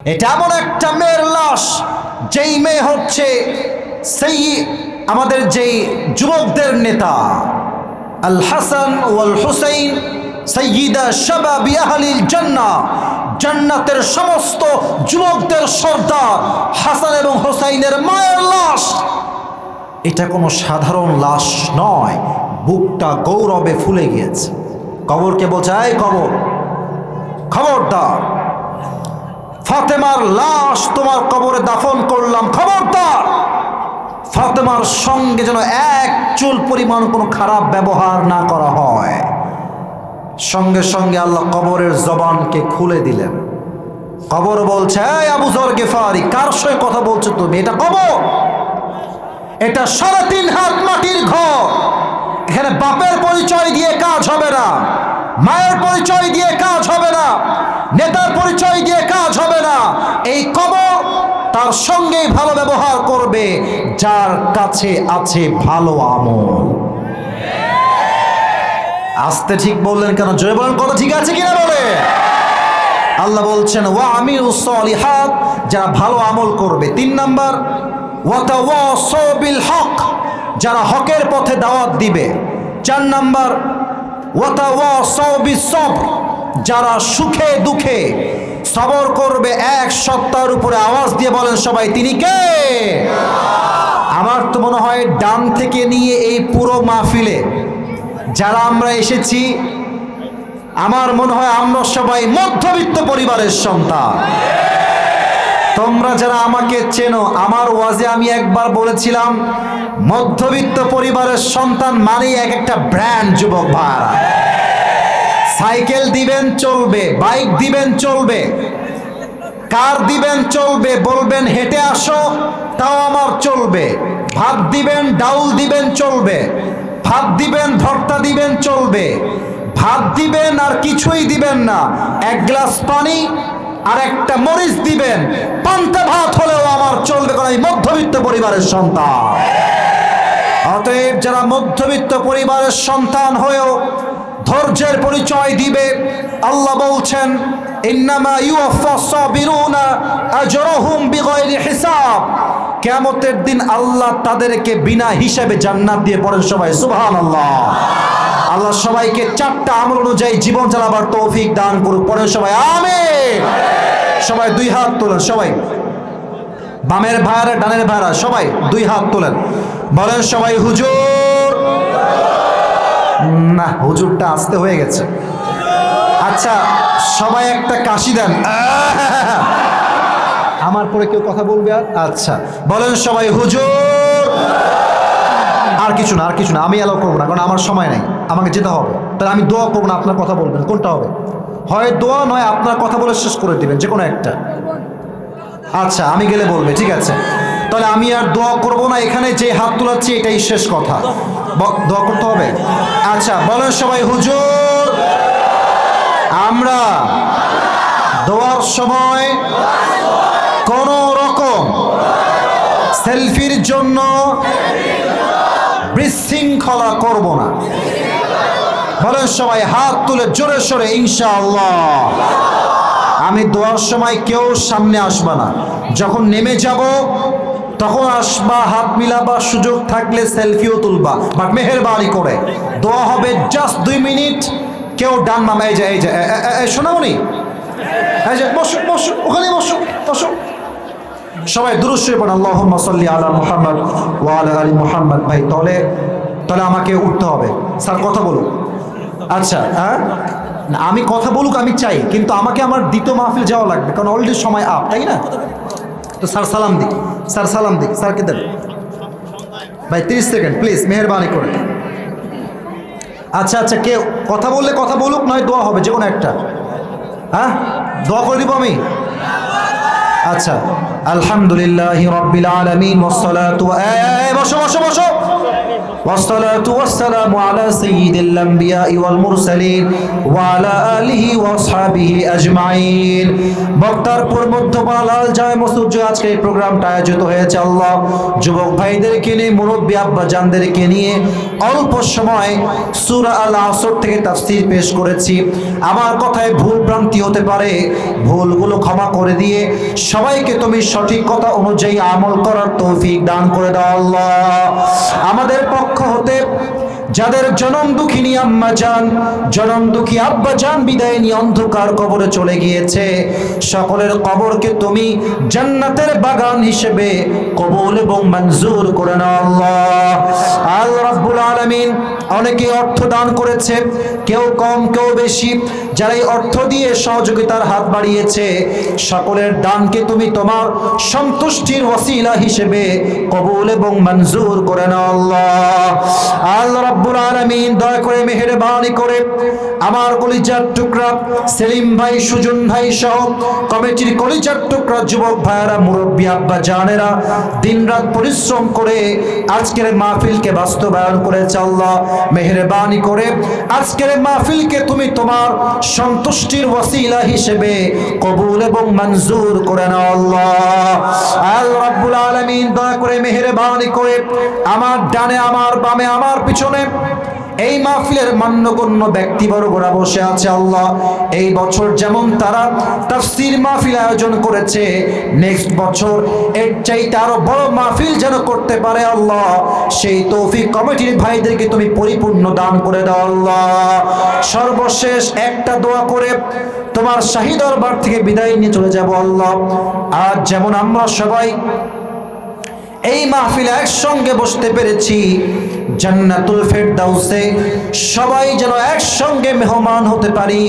এটা এমন একটা মেয়ের লাশ, যেই মেয়ে হচ্ছে সেই আমাদের যেই যুবকদের নেতা আল হাসান ওয়াল হুসাইন সাইয়্যিদা শাবাবি আহলিল জান্নাহ, জান্নাতের সমস্ত যুবকদের সর্দার হাসান এবং হুসাইনের মায়ের লাশ। এটা কোনো সাধারণ লাশ নয়, বুকটা গৌরবে ফুলে গিয়েছে। কবরকে বোঝায়, কবর খবরদার, ফাতেমার লাশ তোমার কবরে দাফন করলাম, খবরদার ফাতেমার সঙ্গে যেন এক চুল পরিমাণ কোনো খারাপ ব্যবহার না করা হয়। সঙ্গে সঙ্গে আল্লাহ কবরের জবানকে খুলে দিলেন। কবর বলছে, এই আবু যর গিফারি, কার সঙ্গে কথা বলছো তুমি? এটা কবর, এটা 3.5 হাত মাটির ঘর। এখানে বাপের পরিচয় দিয়ে কাজ হবে না, মায়ের পরিচয় দিয়ে কাজ হবে না, নেতার পরিচয় দিয়ে কাজ হবে না। এই কবর তার সঙ্গেই ভালো ব্যবহার করবে যার কাছে আছে ভালো আমল। আস্তে ঠিক বললেন কেন? জয় বলেন, কথা ঠিক আছে কিনা বলে। আল্লাহ বলছেন ওয়া আমিলুস সলিহাত, যারা ভালো আমল করবে। 3 নাম্বার ওয়া তাওয়াসাউ বিল হক, যারা হকের পথে দাওয়াত দিবে। 4 নাম্বার ওয়া তাওয়াসাউ বিস সবর, যারা সুখে দুঃখে সবর করবে। 1 সপ্তাহের উপরে আওয়াজ দিয়ে বলেন সবাই, তিনি কে? আমার তো মনে হয় ডান থেকে নিয়ে এই পুরো মাহফিলে যারা আমরা এসেছি, আমার মনে হয় আমরা সবাই মধ্যবিত্ত পরিবারের সন্তান। তোমরা যারা আমাকে চেনো, আমার ওয়াজে আমি একবার বলেছিলাম মধ্যবিত্ত পরিবারের সন্তান মানেই এক একটা ব্র্যান্ড। যুবক ভাইরা, সাইকেল দিবেন চলবে, বাইক দিবেন চলবে, কার দিবেন চলবে, বলবেন হেঁটে আসো তাও আমার চলবে। ভাত দিবেন, ডাউল দিবেন চলবে, ভাত দিবেন, ভর্তা দিবেন চলবে, ভাত দিবেন আর কিছুই দিবেন না, 1 গ্লাস পানি আর একটা মরিচ দিবেন, পান্তা ভাত হলেও আমার চলবে, কারণ আমি মধ্যবিত্ত পরিবারের সন্তান। অতএব যারা মধ্যবিত্ত পরিবারের সন্তান হয়েও ধৈর্যের পরিচয় দিবে, আল্লাহ বলছেন ইন্নামা ইউওয়াফাস সাবিরুনা আজরুহুম বিগাইরি হিসাব, কিয়ামতের দিন আল্লাহ তাদেরকে বিনা হিসাবে জান্নাত দিয়ে। পড়েন সবাই সুবহানাল্লাহ। আল্লাহ সবাইকে 4টা আমল অনুযায়ী জীবন চালাবার তৌফিক দান করুক। পড়েন সবাই আমিন। সবাই 2 হাত তোলেন, সবাই বামের ভাইরা ডানের ভাইরা সবাই 2 হাত তোলেন, বলেন সবাই হুজুর। না, হুজুরটা আসতে হয়ে গেছে। আচ্ছা সবাই একটা কাশি দেন। আমার পরে কেউ কথা বলবে আর? আচ্ছা বলেন সবাই হুজুর। আর কিছু না, আর কিছু না, আমি অ্যালাউ করবো না, কারণ আমার সময় নেই, আমাকে যেতে হবে। তাহলে আমি দোয়া করবো না, আপনার কথা বলবেন। কোনটা হবে? হয় দোয়া নয় আপনার কথা বলে শেষ করে দিবেন, যে কোনো একটা। আচ্ছা আমি গেলে বলবে, ঠিক আছে। তাহলে আমি আর দোয়া করবো না, এখানে যে হাত তোলাচ্ছি এটাই শেষ কথা। দোয়া করতে হবে। আচ্ছা বলেন সবাই হুজুর। আমরা দোয়ার সময় কোন রকম সেলফির জন্য বিশৃঙ্খলা করব না। বলেন সবাই হাত তুলে জোরে সোরে ইনশাআল্লাহ। আমি দোয়ার সময় কেউ সামনে আসবা না, যখন নেমে যাব তখন আসবা, হাত মিলাবা, সুযোগ থাকলে সেলফিও তুলবা, বাট মেহেরবানি করে দোয়া হবে জাস্ট 2 মিনিট। কেউ ডান মামা, এই যে শোনাওনি, এই যে বসো বসো, ওখানে বসো বসো। সবাই দুরূদ শরীফ পড়ুন, আল্লাহুম্মা সাল্লি আলা মুহাম্মদ ওয়া আলা আলি মুহাম্মদ। ভাই তাহলে আমাকে উঠতে হবে। স্যার কথা বলুন। আচ্ছা হ্যাঁ, আমি কথা বলুক আমি চাই, কিন্তু আমাকে আমার দ্বিতীয় মাহফিল যাওয়া লাগবে, কারণ অলরেডি সময় আপ, তাই না? তো স্যার সালাম দিক, স্যার সালাম দিক, স্যারকে দেন ভাই 30 সেকেন্ড প্লিজ, মেহেরবানি করে। আচ্ছা আচ্ছা, কেউ কথা বললে কথা বলুক, নয় দোয়া হবে, যে কোনো একটা। হ্যাঁ দোয়া করে দিব আমি। আচ্ছা আলহামদুলিল্লাহি রাব্বিল আলামিন ওয়াসসালাতু বসো বসো বসো والصلاة والسلام على سيد الأنبياء والمرسلين وعلى آله وأصحابه أجمعين বক্তার পর মধ্যপাড়া লাল জামে মসজিদ আজকে এই প্রোগ্রামটা আয়োজিত হয়েছে আল্লাহ যুবক ভাইদেরকে নিয়ে মুরব্বী আব্বা জানদেরকে নিয়ে অল্প সময় সূরা আল আসর থেকে তাফসীর পেশ করেছি আমার কথায় ভুল ভ্রান্তি হতে পারে ভুলগুলো ক্ষমা করে দিয়ে সবাইকে তুমি সঠিক কথা অনুযায়ী আমল করার তৌফিক দান করে দাও আল্লাহ আমাদের পক্ষ হতে যাদের জনম দুঃখিনী আম্মা জান জনম দুঃখী আব্বা জান বিদায় নিয়ে অন্ধকার কবরে চলে গিয়েছে সকলের কবরকে তুমি জান্নাতের বাগান হিসেবে কবুল এবং মঞ্জুর করে নাও আল্লাহ আল্লাহ রাব্বুল আলামিন অনেকে অর্থ দান করেছে কেউ কম কেউ বেশি যারা এই অর্থ দিয়ে সহযোগিতার হাত বাড়িয়েছে সকলের দানকে তুমি তোমার সন্তুষ্টির ওসিলা হিসেবে কবুল এবং মঞ্জুর করে নাও আল্লাহ আল্লাহ রাব্বুল আলামিন দয়া করে মেহেরবানি করে আমার কলিজার টুকরা সেলিম ভাই সুজন ভাই সহ কমিটির কলিজার টুকরা যুবক ভাইয়েরা মুরব্বী আব্বা জানেরা দিনরাত পরিশ্রম করে আজকের মাহফিলকে বাস্তবায়ন করেছে আল্লাহ মেহেরবানি করে আজকের মাহফিলকে তুমি তোমার সন্তুষ্টির ওসিলা হিসেবে কবুল এবং মঞ্জুর করে নাও আল্লাহ আল্লাহ রাব্বুল আলামিন দয়া করে মেহেরবানি করে আমার ডানে আমার বামে আমার পিছনে এই মাহফিলের মান্যগণ্য ব্যক্তিবর্গরা বসে আছে আল্লাহ এই বছর যেমন তারা তাফসীর মাহফিল আয়োজন করেছে নেক্সট বছর এর চাইতে আরো বড় মাহফিল যেন করতে পারে আল্লাহ সেই তৌফিক কমিটির ভাইদেরকে তুমি পরিপূর্ণ দান করে দাও আল্লাহ সর্বশেষ একটা দোয়া করে তোমার শাহী দরবার থেকে বিদায় নিয়ে চলে যাব আল্লাহ আজ যেমন আমরা সবাই এই মাহফিলে একসঙ্গে বসতে পেরেছি জান্নাতুল ফেরদাউসে সবাই যেন একসঙ্গে মেহমান হতে পারি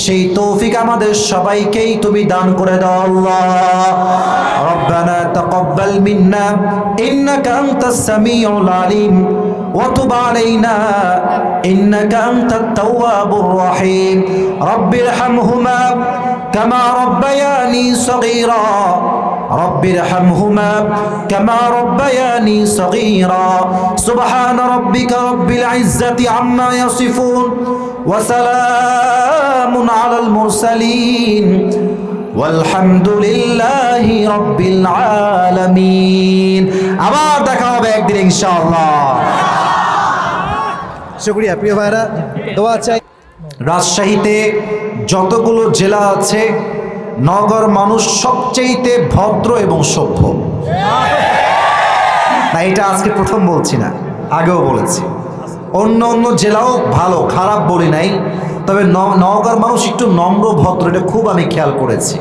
সেই তৌফিক আমাদের সবাইকেই তুমি দান করে দাও আল্লাহ রব্বানা তাকাব্বাল মিন্না ইন্নাকা আনতাস সামিউল আলিম ওয়া তুব আলাইনা ইন্নাকা আনতাত তাওয়াবুর রহিম রব্বিরহামহুমা কামা রব্বায়ানি সগীরা رب ارحمهما كما ربياني صغيرا سبحان ربك رب العزة عما يصفون وسلام على المرسلين والحمد لله رب العالمين আবার দেখা হবে একদিন ইনশাআল্লাহ শুকরিয়া প্রিয় ভাইরা দোয়া চাই রাজশাহীতে যতগুলো জেলা আছে নগর মানুষ সবচেয়ে ভদ্র এবং সভ্য না এটা আজকে প্রথম বলছি না আগেও বলেছি অন্য অন্য জেলাও ভালো খারাপ বলি নাই তবে নগর মানুষ একটু নম্র ভদ্র এটা খুব আমি খেয়াল করেছি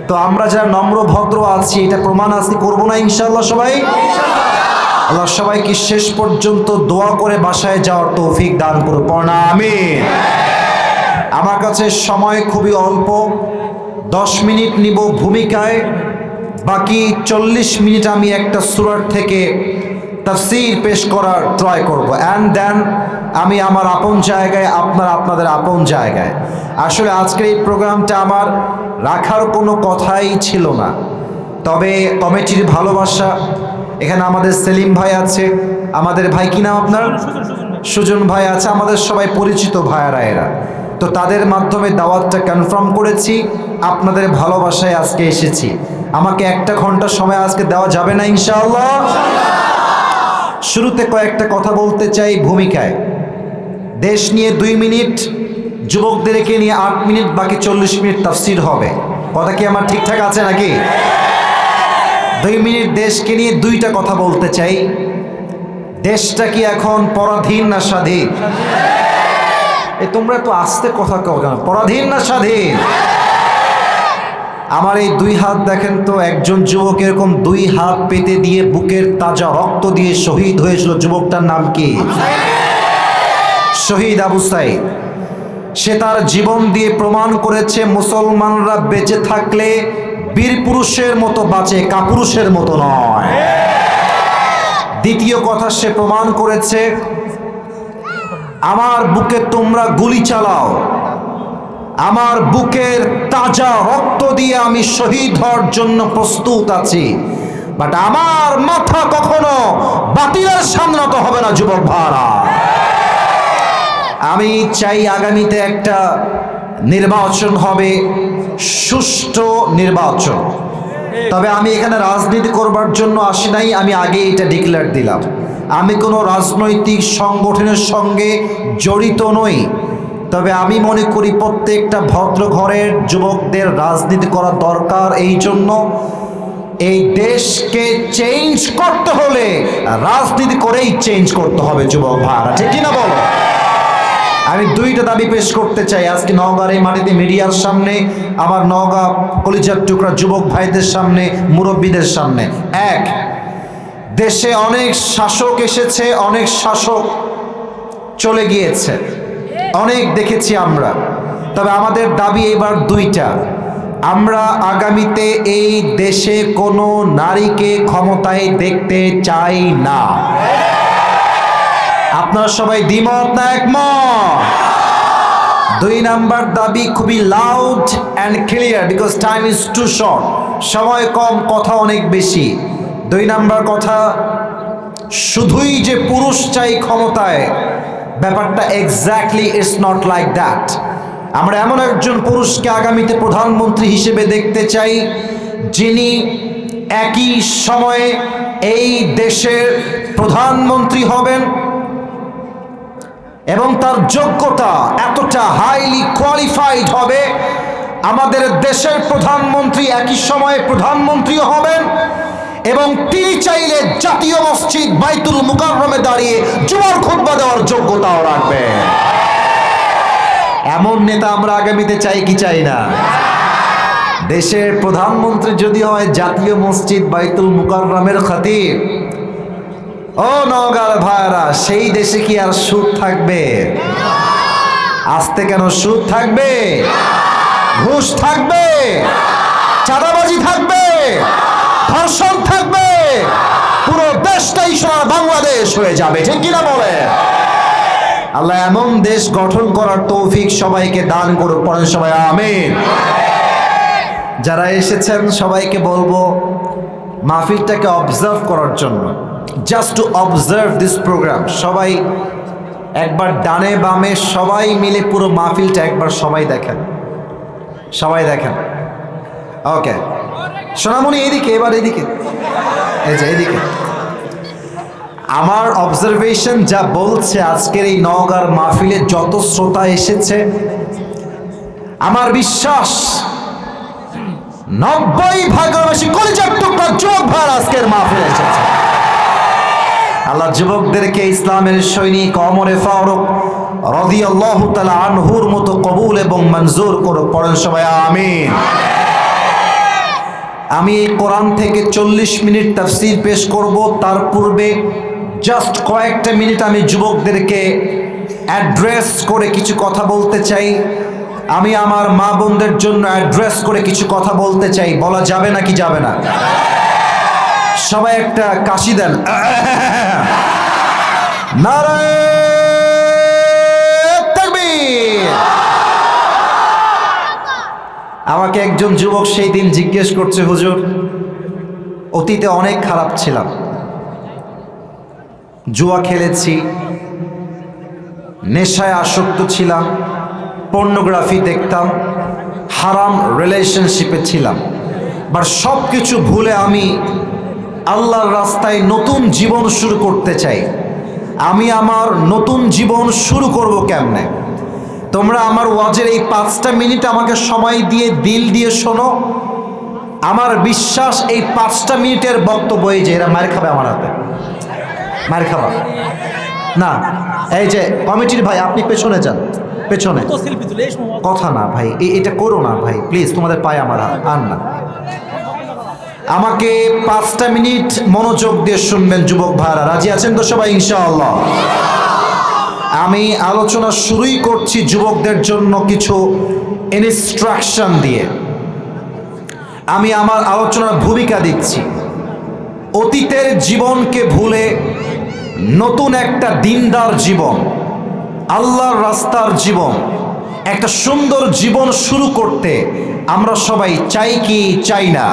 তো আমরা যারা নম্র ভদ্র আছি এটা প্রমাণ আজকে করবো না ইনশাআল্লাহ সবাই আল্লাহ সবাইকে শেষ পর্যন্ত দোয়া করে বাসায় যাওয়ার তৌফিক দান করুন পড়না আমিন আমার কাছে সময় খুবই অল্প 10 মিনিট নিব ভূমিকায় বাকি 40 মিনিট আমি একটা সূরা থেকে তাফসীর পেশ করার ট্রাই করব এন্ড দেন আমি আমার আপন জায়গায় আপনাদের আপন জায়গায় আসলে আজকের এই প্রোগ্রামটা আমার রাখার কোনো কথাই ছিল না তবে কমিটির ভালোবাসা এখানে আমাদের সেলিম ভাই আছে আমাদের ভাই কি নাম আপনার সুজন ভাই আছে আমাদের সবাই পরিচিত ভাইয়েরা এরা তো তাদের মাধ্যমে দাওয়াতটা কনফার্ম করেছি আপনাদের ভালোবাসায় আজকে এসেছি আমাকে 1 ঘন্টা সময় আজকে দেওয়া যাবে না ইনশাআল্লাহ শুরুতে কয়েকটা কথা বলতে চাই ভূমিকায় দেশ নিয়ে 2 মিনিট যুবকদেরকে নিয়ে 8 মিনিট বাকি 40 মিনিট তাফসীর হবে কথা কি আমার ঠিকঠাক আছে নাকি 2 মিনিট দেশকে নিয়ে 2টা কথা বলতে চাই দেশটা কি এখন পরাধীন না স্বাধীন তোমরা তো আস্তে কথা কও কেন পরাধীন না স্বাধীন আমার এই 2 হাত দেখেন তো একজন যুবক এরকম 2 হাত পেতে দিয়ে বুকের তাজা রক্ত দিয়ে শহীদ হয়েছিল যুবকটার নাম কি শহীদ আবু সাইদ সে তার জীবন দিয়ে প্রমাণ করেছে মুসলমানরা বেঁচে থাকলে বীর পুরুষের মতো বাঁচে কাপুরুষের মতো নয় দ্বিতীয় কথা সে প্রমাণ করেছে আমার বুকে তোমরা গুলি চালাও আমার বুকের তাজা রক্ত দিয়ে আমি শহীদ হওয়ার জন্য প্রস্তুত আছি, বাট আমার মাথা কখনো বাতিলের সামনে নত হবে না যুবক ভাইরা। আমি চাই আগামীতে একটা নির্বাচন হবে, সুষ্ঠু নির্বাচন। তবে আমি এখানে রাজনীতি করবার জন্য আসি নাই, আমি আগে এটা ডিক্লেয়ার দিলাম, আমি কোনো রাজনৈতিক সংগঠনের সঙ্গে জড়িত নই। তবে আমি মনে করি প্রত্যেকটা ভদ্র ঘরের যুবকদের রাজনীতি করা দরকার। এই জন্য এই দেশকে চেঞ্জ করতে হলে রাজনীতি করেই চেঞ্জ করতে হবে যুবক ভাইরা, ঠিক কিনা বলো? আমি দুইটা দাবি পেশ করতে চাই আজকে নওগাঁর এই মাটিতে, মিডিয়ার সামনে, আমার নওগাঁ কলিজার টুকরা যুবক ভাইদের সামনে, মুরব্বীদের সামনে। এক, দেশে অনেক শাসক এসেছে, অনেক শাসক চলে গিয়েছে, অনেক দেখেছি আমরা। তবে আমাদের দাবি এবার দুইটা, আমরা আগামীতে এই দেশে কোনো নারীকে ক্ষমতায় দেখতে চাই না। আপনারা সবাই দ্বিমত না একমত? দুই নাম্বার দাবি খুবই loud and clear, because time is too short, সময় কম, কথা অনেক বেশি। দুই নাম্বার কথা, শুধুই যে পুরুষ চাই ক্ষমতায়, ব্যাপারটা exactly it's not like that. আমরা এমন একজন পুরুষকে আগামীতে প্রধানমন্ত্রী হিসেবে দেখতে চাই, যিনি একই সময়ে এই দেশের প্রধানমন্ত্রী হবেন এবং তার যোগ্যতা এতটা হাইলি কোয়ালিফাইড হবে, আমাদের দেশের প্রধানমন্ত্রী একই সময়ে প্রধানমন্ত্রীও হবেন এবং তিনি চাইলে জাতীয় মসজিদ বাইতুল মুকাররমে দাঁড়িয়ে জুমার খুতবা দেওয়ার যোগ্যতাও রাখবেন। এমন নেতা আমরা আগামীতে চাই কি চাই না? দেশের প্রধানমন্ত্রী যদি হয় জাতীয় মসজিদ বাইতুল মুকাররমের খতিব, ও নওগাঁর ভাইরা, সেই দেশে কি আর সুদ থাকবে? আস্তে কেন সুদ থাকবে? ঘুষ থাকবে, চাঁদাবাজি থাকবে, ধর্ষণ থাকবে, পুরো দেশটাই সোনার বাংলাদেশ হয়ে যাবে, ঠিক কিনা বলে? আল্লাহ এমন দেশ গঠন করার তৌফিক সবাইকে দান করুক, পড়েন সবাই আমিন। যারা এসেছেন সবাইকে বলবো মাহফিলটাকে অবজার্ভ করার জন্য, just to observe this program. সবাই একবার ডানে বামে সবাই মিলে পুরো মাহফিলটা একবার সবাই দেখেন, সবাই দেখেন। ওকে সোনামণি এইদিকে, এবার এইদিকে, এই যে এইদিকে। আমার অবজারভেশন যা বলছে, আজকের এই নওগাঁর মাহফিলে যত শ্রোতা এসেছে, আমার বিশ্বাস 90% বেশি কলিজার টুকরা যুবক ভাই আজকের মাহফিলে এসেছে। আল্লাহ যুবকদেরকে ইসলামের সৈনিক ওমরে ফারুক রাদিয়াল্লাহু তাআলা আনহুর মতো কবুল এবং মঞ্জুর করুক, পড়েন সবাই আমিন। আমি এই কোরআন থেকে 40 মিনিট তাফসীর পেশ করব, তার পূর্বে জাস্ট কয়েকটা মিনিট আমি যুবকদেরকে অ্যাড্রেস করে কিছু কথা বলতে চাই। আমি আমার মা বোনদের জন্য অ্যাড্রেস করে কিছু কথা বলতে চাই, বলা যাবে নাকি যাবে না? সবাই একটা কাশি দেন। নারায়ে তাকবীর। আমাকে একজন যুবক সেই দিন জিজ্ঞেস করছে, হুজুর অতীতে অনেক খারাপ ছিলাম, জুয়া খেলেছি, নেশায় আসক্ত ছিলাম, পর্নোগ্রাফি দেখতাম, হারাম রিলেশনশিপে ছিলাম, বাট সব কিছু ভুলে আমি আল্লাহর রাস্তায় নতুন জীবন শুরু করতে চাই। আমি আমার নতুন জীবন শুরু করব কেমনে? তোমরা আমার ওয়াজের এই 5টা মিনিট আমাকে সময় দিয়ে দিল দিয়ে শোনো। আমার বিশ্বাস এই 5টা মিনিটের বক্তব্য, এই যে এরা মার খাবে আমার হাতে, মার খাবা না। এই যে কমিটির ভাই, আপনি পেছনে যান, পেছনে কথা না ভাই, এটা করো না ভাই প্লিজ, তোমাদের পায়ে আমার আর না। আমাকে 5টা মিনিট মনোযোগ দিয়ে শুনবেন যুবক ভাইরা, রাজি আছেন তো সবাই ইনশাআল্লাহ? আমি আলোচনা শুরুই করছি যুবকদের জন্য কিছু ইনস্ট্রাকশন দিয়ে। আমি আমার আলোচনার ভূমিকা দিচ্ছি। অতীতের জীবনকে ভুলে নতুন একটা দিনদার জীবন, আল্লাহর রাস্তার জীবন, একটা সুন্দর জীবন শুরু করতে আমরা সবাই চাই কি চাই না?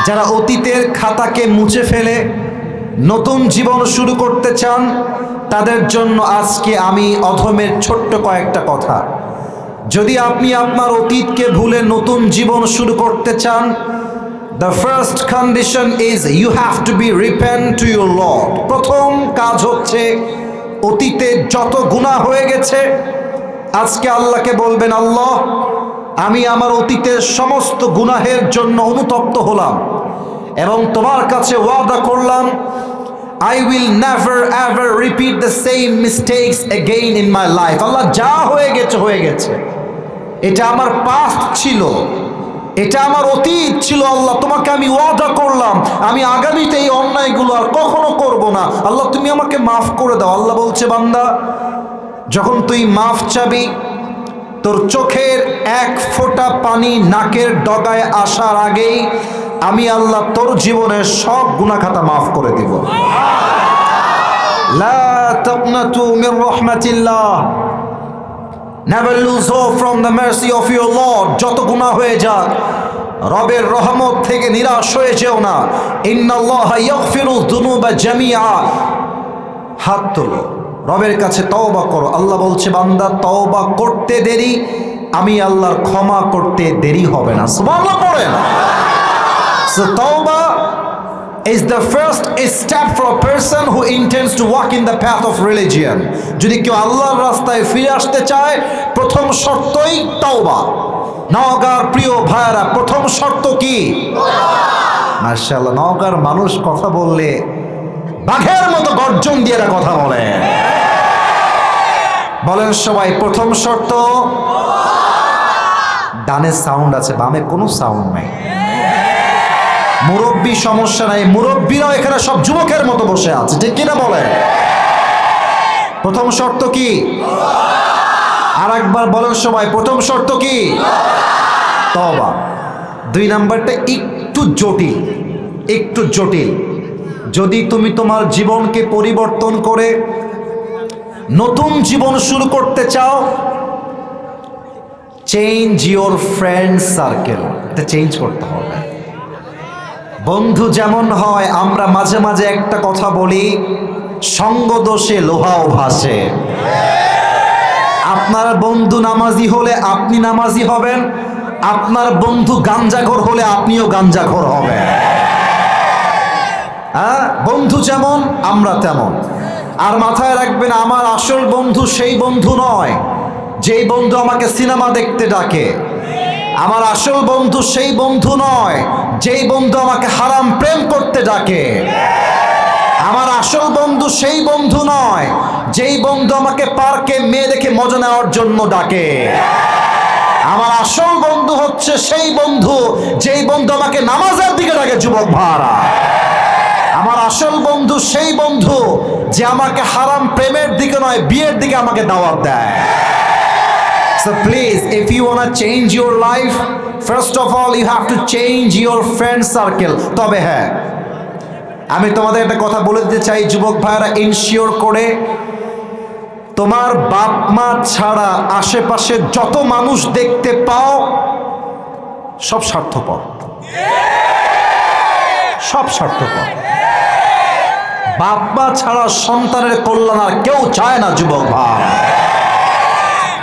যারা অতীতের খাতাকে মুছে ফেলে নতুন জীবন শুরু করতে চান, তাদের জন্য আজকে আমি অধমের ছোট্ট কয়েকটা কথা। যদি আপনি আপনার অতীতকে ভুলে নতুন জীবন শুরু করতে চান, the first condition is you have to be repent to your Lord. প্রথম কাজ হচ্ছে অতীতে যত গুনাহ হয়ে গেছে আজকে আল্লাহকে বলবেন, আল্লাহ আমি আমার অতীতের সমস্ত গুনাহের জন্য অনুতপ্ত হলাম এবং তোমার কাছে ওয়াদা করলাম I will never ever repeat the same mistakes again in my life. আল্লাহ যা হয়ে গেছে হয়ে গেছে, এটা আমার পাস্ট ছিল, এটা আমার অতীত ছিল। আল্লাহ তোমাকে আমি ওয়াদা করলাম আমি আগামীতে এই অন্যায়গুলো আর কখনো করব না। আল্লাহ তুমি আমাকে মাফ করে দাও। আল্লাহ বলছে, বান্দা যখন তুই মাফ চাবি, তোর চোখের এক ফোঁটা পানি নাকের ডগায় আসার আগেই আমি আল্লাহ তোর জীবনের সব গুনাহ খাতা মাফ করে দিব। লা তাকনাতু Mir রাহমাতিল্লাহ, never lose hope from the mercy of your Lord. যত গুনাহ হয়ে যাক রবের রহমত থেকে নিরাশ হয়ে যেও না। ইন্নাল্লাহা ইয়াগফিরু যুনুবা জামিআ। হাত তোলো, রবের কাছে তওবা করো। আল্লাহ বলছে, বান্দা তওবা করতে দেরি, আমি আল্লাহর ক্ষমা করতে দেরি হবে না। সুবহানাল্লাহ পড়েন। So tawbah is the first step for a person who intends to walk in the path of religion. যদি কেউ আল্লাহর রাস্তায় ফিরে আসতে চায়, প্রথম শর্তই তওবা। নওগাঁর প্রিয় ভাইরা, প্রথম শর্ত কি? মাশাআল্লাহ, নওগাঁর মানুষ কথা বললে বাঘের মতো গর্জন দিয়ে এরা কথা বলে। বলেন সবাই, প্রথম শর্ত। ডানে সাউন্ড আছে, বামে কোনো সাউন্ড নাই। মুরব্বী সমস্যা নাই, মুরব্বীরাও এখানে সব যুবকের মতো বসে আছে, ঠিক কিনা বলে? প্রথম শর্ত কি? আর একবার বলেন সবাই, প্রথম শর্ত কি? তওবা। দুই নাম্বারটা একটু জটিল, একটু জটিল। যদি তুমি তোমার জীবনকে পরিবর্তন করে নতুন জীবন শুরু করতে চাও, চেঞ্জ ইওর ফ্রেন্ড সার্কেল। এটা চেঞ্জ করতে হবে। বন্ধু যেমন হয়, আমরা মাঝে মাঝে একটা কথা বলি, সঙ্গ দোষে লোহাও ভাসে। আপনার বন্ধু নামাজি হলে আপনি নামাজি হবেন, আপনার বন্ধু গাঞ্জাখোর হলে আপনিও গাঞ্জাখোর হবেন। হ্যাঁ, বন্ধু যেমন আমরা তেমন। আর মাথায় রাখবেন, আমার আসল বন্ধু সেই বন্ধু নয় যেই বন্ধু আমাকে সিনেমা দেখতে ডাকে। আমার আসল বন্ধু সেই বন্ধু নয় যেই বন্ধু আমাকে হারাম প্রেম করতে ডাকে। আমার আসল বন্ধু সেই বন্ধু নয় যেই বন্ধু আমাকে পার্কে মেয়ে দেখে মজা নেওয়ার জন্য ডাকে। আমার আসল বন্ধু হচ্ছে সেই বন্ধু যেই বন্ধু আমাকে নামাজের দিকে ডাকে। যুবক ভাইরা, আমার আসল বন্ধু সেই বন্ধু যে আমাকে হারাম প্রেমের দিকে নয়, বিয়ের দিকে আমাকে দাওয়াত দেয়। So please, if you want to change your life, first of all you have to change your friend circle. তবে হ্যাঁ, আমি তোমাদের একটা কথা বলে দিতে চাই যুবক ভাইরা, ইনশিওর করে তোমার বাপ মা ছাড়া আশেপাশে যত মানুষ দেখতে পাও সব স্বার্থপর, সব স্বার্থপর। বাপ মা ছাড়া সন্তানের কল্যাণ আর কেউ চায় না যুবক ভাই।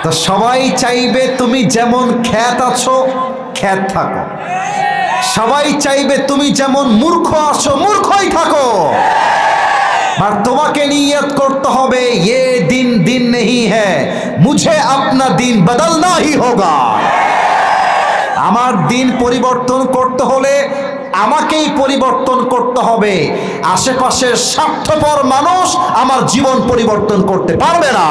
তো সবাই চাইবে তুমি যেমন খ্যাত আছো খ্যাত থাকো, সবাই চাইবে তুমি যেমন মূর্খ আছো মূর্খই থাকো। আর তোমাকে নিয়ত করতে হবে, ये दिन दिन नहीं है, मुझे अपना दिन बदलना ही होगा। আমার দিন পরিবর্তন করতে হলে আমাকেই পরিবর্তন করতে হবে। আশেপাশের স্বার্থপর মানুষ আমার জীবন পরিবর্তন করতে পারবে না।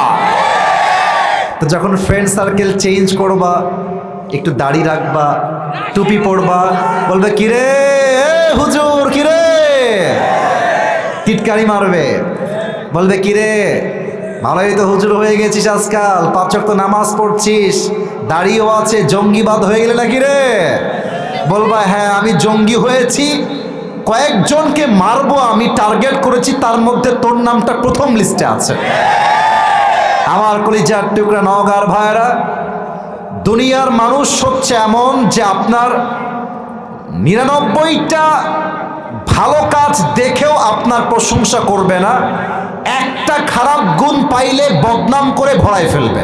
তো যখন ফ্রেন্ড সার্কেল চেঞ্জ করবা, একটু দাড়ি রাখবা, টুপি পরবা, বলবে কিরে হুজুর, কিরে টিটকারি মারবে, বলবে কিরে ভালোই তো হুজুর হয়ে গেছিস আজকাল, 5 ওয়াক্ত নামাজ পড়ছিস, দাড়িও আছে, জঙ্গিবাদ হয়ে গেলে নাকি রে? বলবা হ্যাঁ আমি জঙ্গি হয়েছি, কয়েকজনকে মারবো আমি টার্গেট করেছি, তার মধ্যে তোর নামটা প্রথম লিস্টে আছে। আমার কলিজার টুকরা নওগাঁর ভাইরা, দুনিয়ার মানুষ হচ্ছে এমন যে আপনার 99টা ভালো কাজ দেখেও আপনার প্রশংসা করবে না, একটা খারাপ গুণ পাইলে বদনাম করে ভরায় ফেলবে।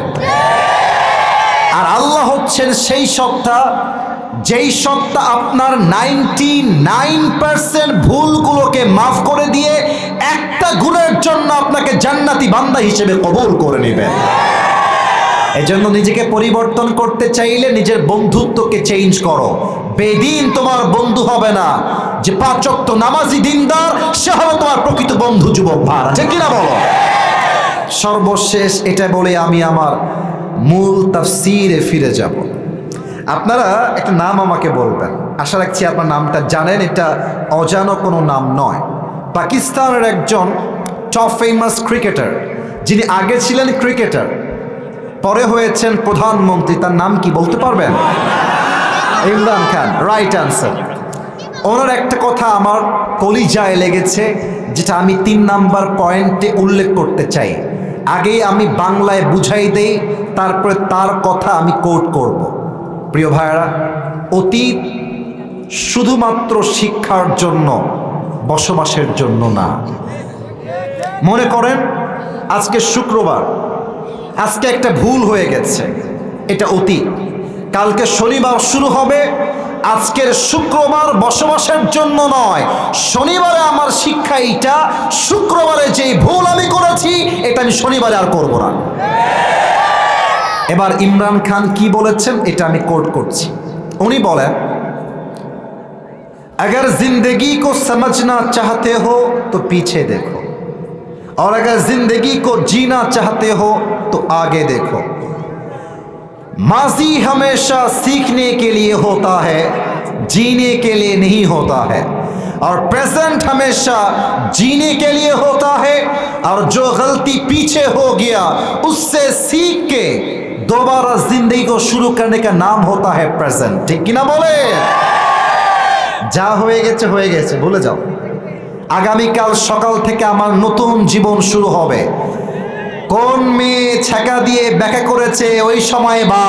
আর আল্লাহ হচ্ছেন সেই সত্তা, যেই সত্তা আপনার 99% ভুলগুলোকে মাফ করে দিয়ে একটা গুণের জন্য আপনাকে জান্নাতি বান্দা হিসেবে কবুল করে নেবেন। এজন্য নিজেকে পরিবর্তন করতে চাইলে নিজের বন্ধুত্বকে চেঞ্জ করো। বেদিন তোমার বন্ধু হবে না, যে 5 ওয়াক্ত নামাজি দিনদার সে হবে তোমার প্রকৃত বন্ধু। যুবক ভাইরা, ঠিক কিনা বলো? সর্বশেষ এটা বলে আমি আমার মূল তাফসীরে ফিরে যাব। আপনারা একটা নাম আমাকে বলবেন, আশা রাখছি আপনার নামটা জানেন, এটা অজানা কোনো নাম নয়। পাকিস্তানের একজন টপ ফেমাস ক্রিকেটার, যিনি আগে ছিলেন ক্রিকেটার, পরে হয়েছেন প্রধানমন্ত্রী, তার নাম কি বলতে পারবেন? Imran Khan, right answer. ওনার একটা কথা আমার কলিজায় লেগেছে, যেটা আমি 3 নাম্বার পয়েন্টে উল্লেখ করতে চাই। আগেই আমি বাংলায় বুঝাই দেই, তারপরে তার কথা আমি কোট করব। প্রিয় ভাইরা, অতীত শুধুমাত্র শিক্ষার জন্য, বসবাসের জন্য না। মনে করেন আজকে শুক্রবার, আজকে একটা ভুল হয়ে গেছে, এটা অতীত। কালকে শনিবার শুরু হবে, আজকের শুক্রবার বসবাসের জন্য নয়। শনিবারে আমার শিক্ষা এইটা, শুক্রবারে যেই ভুল আমি করেছি এটা আমি শনিবারে আর করব না। এবার ইমরান খান কি বলেছেন এটা আমি কোট করছি। উনি বলেন, अगर जिंदगी को समझना चाहते हो तो पीछे देखो, और अगर जिंदगी को जीना चाहते हो तो आगे देखो। माजी हमेशा सीखने के लिए होता है, जीने के लिए नहीं होता है, और प्रेजेंट हमेशा जीने के लिए होता है, और जो गलती पीछे हो गया उससे सीख के दोबारा जिंदगी को शुरू करने का नाम होता है प्रेजेंट। ठीक कि ना बोले? যা হয়ে গেছে ভুলে যাও। আগামীকাল সকাল থেকে আমার নতুন জীবন শুরু হবে। কোন মেয়ে ছ্যাঁকা দিয়ে ব্যাখ্যা করেছে ওই সময় বা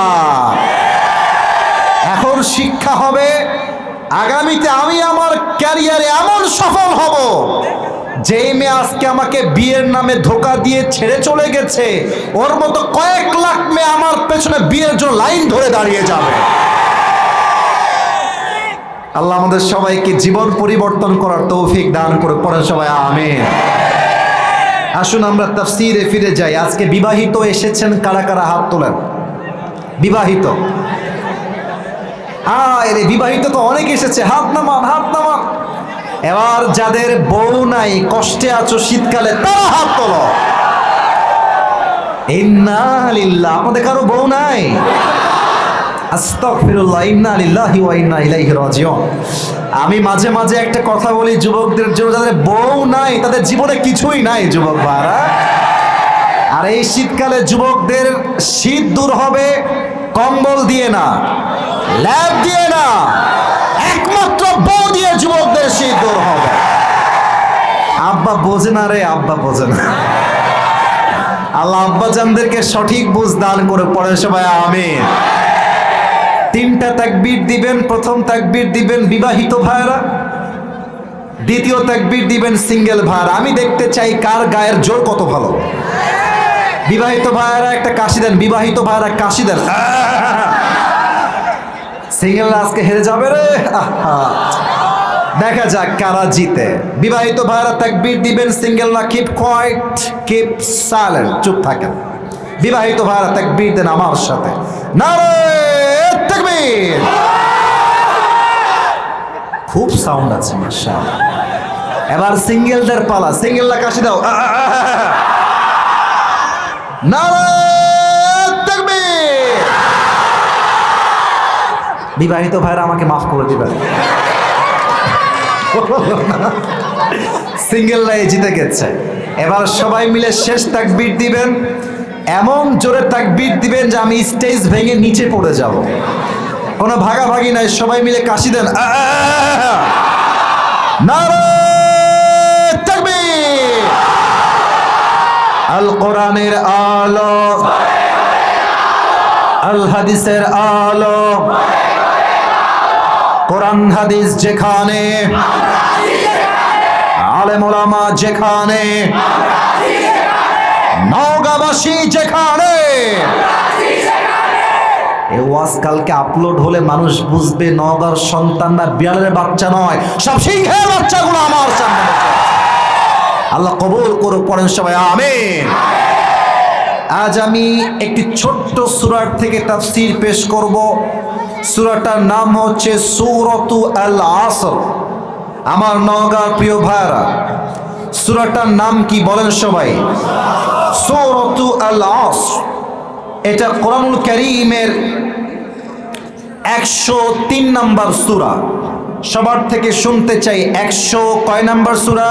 এখন শিক্ষা হবে, আগামীতে আমি আমার ক্যারিয়ারে এমন সফল হব, যে মেয়ে আজকে আমাকে বিয়ের নামে ধোকা দিয়ে ছেড়ে চলে গেছে, ওর মতো কয়েক লাখ মেয়ে আমার পেছনে বিয়ের জন্য লাইন ধরে দাঁড়িয়ে যাবে। আল্লাহ আমাদের সবাইকে জীবন পরিবর্তন করার তৌফিক দান করে। পড়েন সবাই আমিন। আসুন আমরা তাফসীরে ফিরে যাই। আজকে বিবাহিত এসেছেন কারা কারা হাত তোলেন? বিবাহিত, আরে বিবাহিত তো অনেক এসেছে, হাত নামান, হাত নামান। এবার যাদের বউ নাই, কষ্টে আছো শীতকালে, তারা হাত তোলো। ইন্না লিল্লাহ। আপনাদের কারো বউ নাই? আস্তাগফিরুল্লাহ, ইন্না লিল্লাহি ওয়া ইন্না ইলাইহি রাজিউন। আমি মাঝে মাঝে একটা কথা বলি যুবকদের জন্য, যাদের বউ নাই তাদের জীবনে কিছুই নাই যুবক ভাইরা। আর এই শীতকালে যুবকদের শীত দূর হবে কম্বল দিয়ে না, ল্যাব দিয়ে না, একমাত্র বউ দিয়ে যুবকদের শীত দূর হবে। আব্বা বোঝে না রে, আব্বা বোঝে না। আল্লাহ আব্বা জানদেরকে সঠিক বুঝ দান করে। পড়ে সবাই আমিন। 3টা তাকবীর দিবেন। প্রথম তাকবীর দিবেন বিবাহিত ভাইরা, দ্বিতীয় তাকবীর দিবেন সিঙ্গেল ভাইরা। আমি দেখতে চাই কার গায়ের জোর কত ভালো। বিবাহিত ভাইরা একটা কাশি দেন, বিবাহিত ভাইরা কাশি দেন। সিঙ্গেলরা আজকে হেরে যাবে রে। দেখা যাক কারা জিতে। বিবাহিত ভাইরা তাকবীর দিবেন, সিঙ্গেলরা কিপ কোয়াইট, কিপ সাইলেন্ট, চুপ থাকেন। বিবাহিত ভাইরা তাকবীর দেন আমার সাথে, নারে তাকবীর। খুব সাউন্ড আছে মাশাআল্লাহ। এবার সিঙ্গেলদের পালা, সিঙ্গেলরা কাশি দাও, নারে তাকবীর। বিবাহিত ভাইরা আমাকে মাফ করে দিবেন, সিঙ্গেলরাই জিতে গেছে। এবার সবাই মিলে শেষ তাকবীর দিবেন, এমন জোরে তাকবীর দিবেন যে আমি স্টেজ ভেঙে নিচে পড়ে যাব। কোনো ভাগাভাগি নাই, সবাই মিলে কাশি দেন, নারে তাকবীর। আল কোরআনের আলো, আল হাদিসের আলো, কোরআন হাদিস যেখানে, আলেম ওলামা যেখানে, নওগাঁবাসী যেখানে। এই ওয়াজ কালকে আপলোড হলে মানুষ বুঝবে নওগাঁর সন্তানরা বিড়ালের বাচ্চা নয়, সব সিংহের বাচ্চাগুলো আমার সামনে। আল্লাহ কবুল করুক, পড়েন সবাই আমিন। আজ আমি একটি ছোট্ট সূরার থেকে তাফসীর পেশ করব। সূরাটার নাম হচ্ছে সূরাতু আল আসর। আমার নওগাঁর প্রিয় ভাইরা, সূরাটার নাম কি বলেন সবাই? সূরাতু আল আসর। এটা কোরআনুল কারীমের 103 নম্বর সূরা। সবার থেকে শুনতে চাই 100 কয় নম্বর সূরা?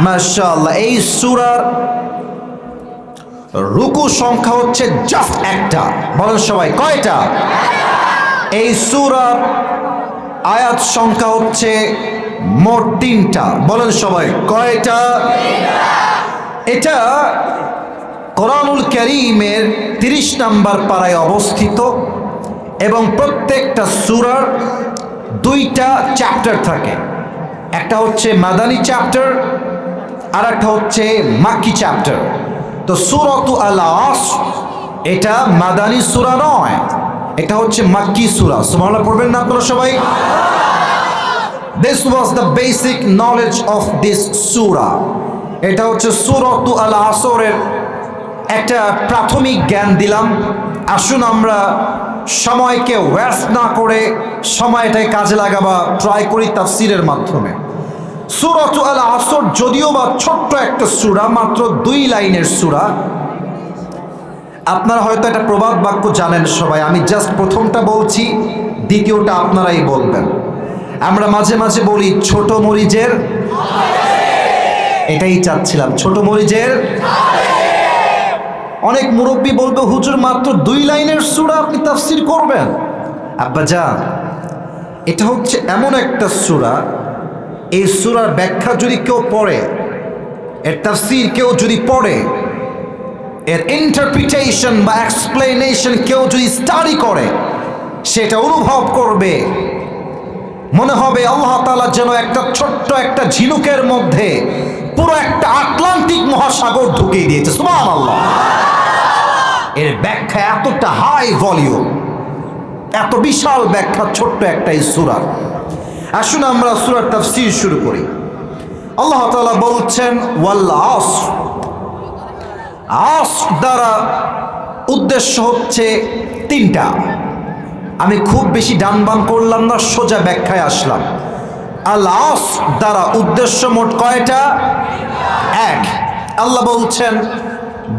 মাশাআল্লাহ। এই সূরার রুকু সংখ্যা হচ্ছে জাস্ট একটা। বলেন সবাই কয়টা? এই সূরার আয়াত সংখ্যা হচ্ছে মোট 3টা। বলেন সবাই কয়টা? এটা কোরআনুল কারীমের 30 নম্বর পারায় অবস্থিত এবং প্রত্যেকটা সূরার 2টা চ্যাপ্টার থাকে। একটা হচ্ছে মাদানী চ্যাপ্টার আর একটা হচ্ছে মাক্কি চ্যাপ্টার। তো সূরাতু আল আসর এটা মাদানী সূরা নয়, এটা হচ্ছে মাক্কি সূরা। সুবহানাল্লাহ পড়বেন না আপনারা সবাই? This was the basic knowledge of this surah. এটা হচ্ছে সূরাতু আল আসরের একটা প্রাথমিক জ্ঞান দিলাম। আসুন আমরা সময়কে ওয়েস্ট না করে সময়টাকে কাজে লাগাবা ট্রাই করি তাফসীরের মাধ্যমে। সূরাতু আল আসর যদিও বা ছোট্ট একটা সূরা, মাত্র 2 লাইনের সূরা। আপনারা হয়তো একটা প্রবাদ বাক্য জানেন সবাই, আমি জাস্ট প্রথমটা বলছি, দ্বিতীয়টা আপনারাই বলবেন। আমরা মাঝে মাঝে বলি ছোট মরিচের, এটাই চাচ্ছিলাম, ছোট মরিচের। অনেক মুরব্বী বলবে হুজুর মাত্র 2 লাইনের সূরা আপনি তাফসীর করবেন। আব্বাজান, এটা হচ্ছে এমন একটা সূরা, এই সূরার ব্যাখ্যা যদি কেউ পড়ে, এর তাফসীর কেউ যদি পড়ে, এর ইন্টারপ্রিটেশন বা এক্সপ্লেনেশন কেউ যদি স্টাডি করে, সেটা অনুভব করবে মনে হবে আল্লাহ তাআলা যেন একটা ছোট্ট একটা ঝিনুকের মধ্যে পুরো একটা আটলান্টিক মহাসাগর ঢুকিয়ে দিয়েছে। সুবহানাল্লাহ। এর ব্যাখ্যা এতটা হাই ভলিউম, এত বিশাল ব্যাখ্যা ছোট্ট একটা এই সূরা। আসুন আমরা সূরার তাফসীর শুরু করি। আল্লাহ তাআলা বলছেন ওয়াল আসর। আসর দ্বারা উদ্দেশ্য হচ্ছে 3টা। আমি খুব বেশি ডান বাম করলাম না, সোজা ব্যাখ্যায় আসলাম। আল আসর দ্বারা উদ্দেশ্য মোট কয়টা? 1। আল্লাহ বলছেন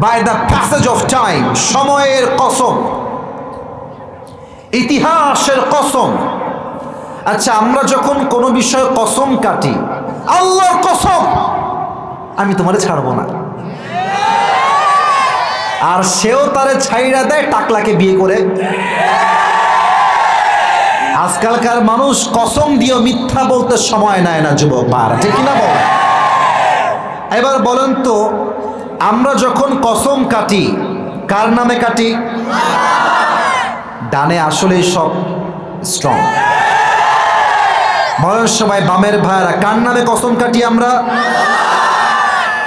by the passage of time, সময়ের কসম, ইতিহাসের কসম। আচ্ছা, আমরা যখন কোনো বিষয়ে কসম কাটি, আল্লাহর কসম আমি তোমারে ছাড়বো না, আর সেও তারে ছাইড়া দেয় টাকলাকে বিয়ে করে। আজকালকার মানুষ কসম দিয়েও মিথ্যা বলতে সময় নেয় না, যুবক ভাইরা, ঠিক কিনা বল? এবার বলেন তো, আমরা যখন কসম কাটি কার নামে কাটি? ডানে আসলেই সব স্ট্রং। বলেন সবাই বামের ভাইরা, কার নামে কসম কাটি আমরা?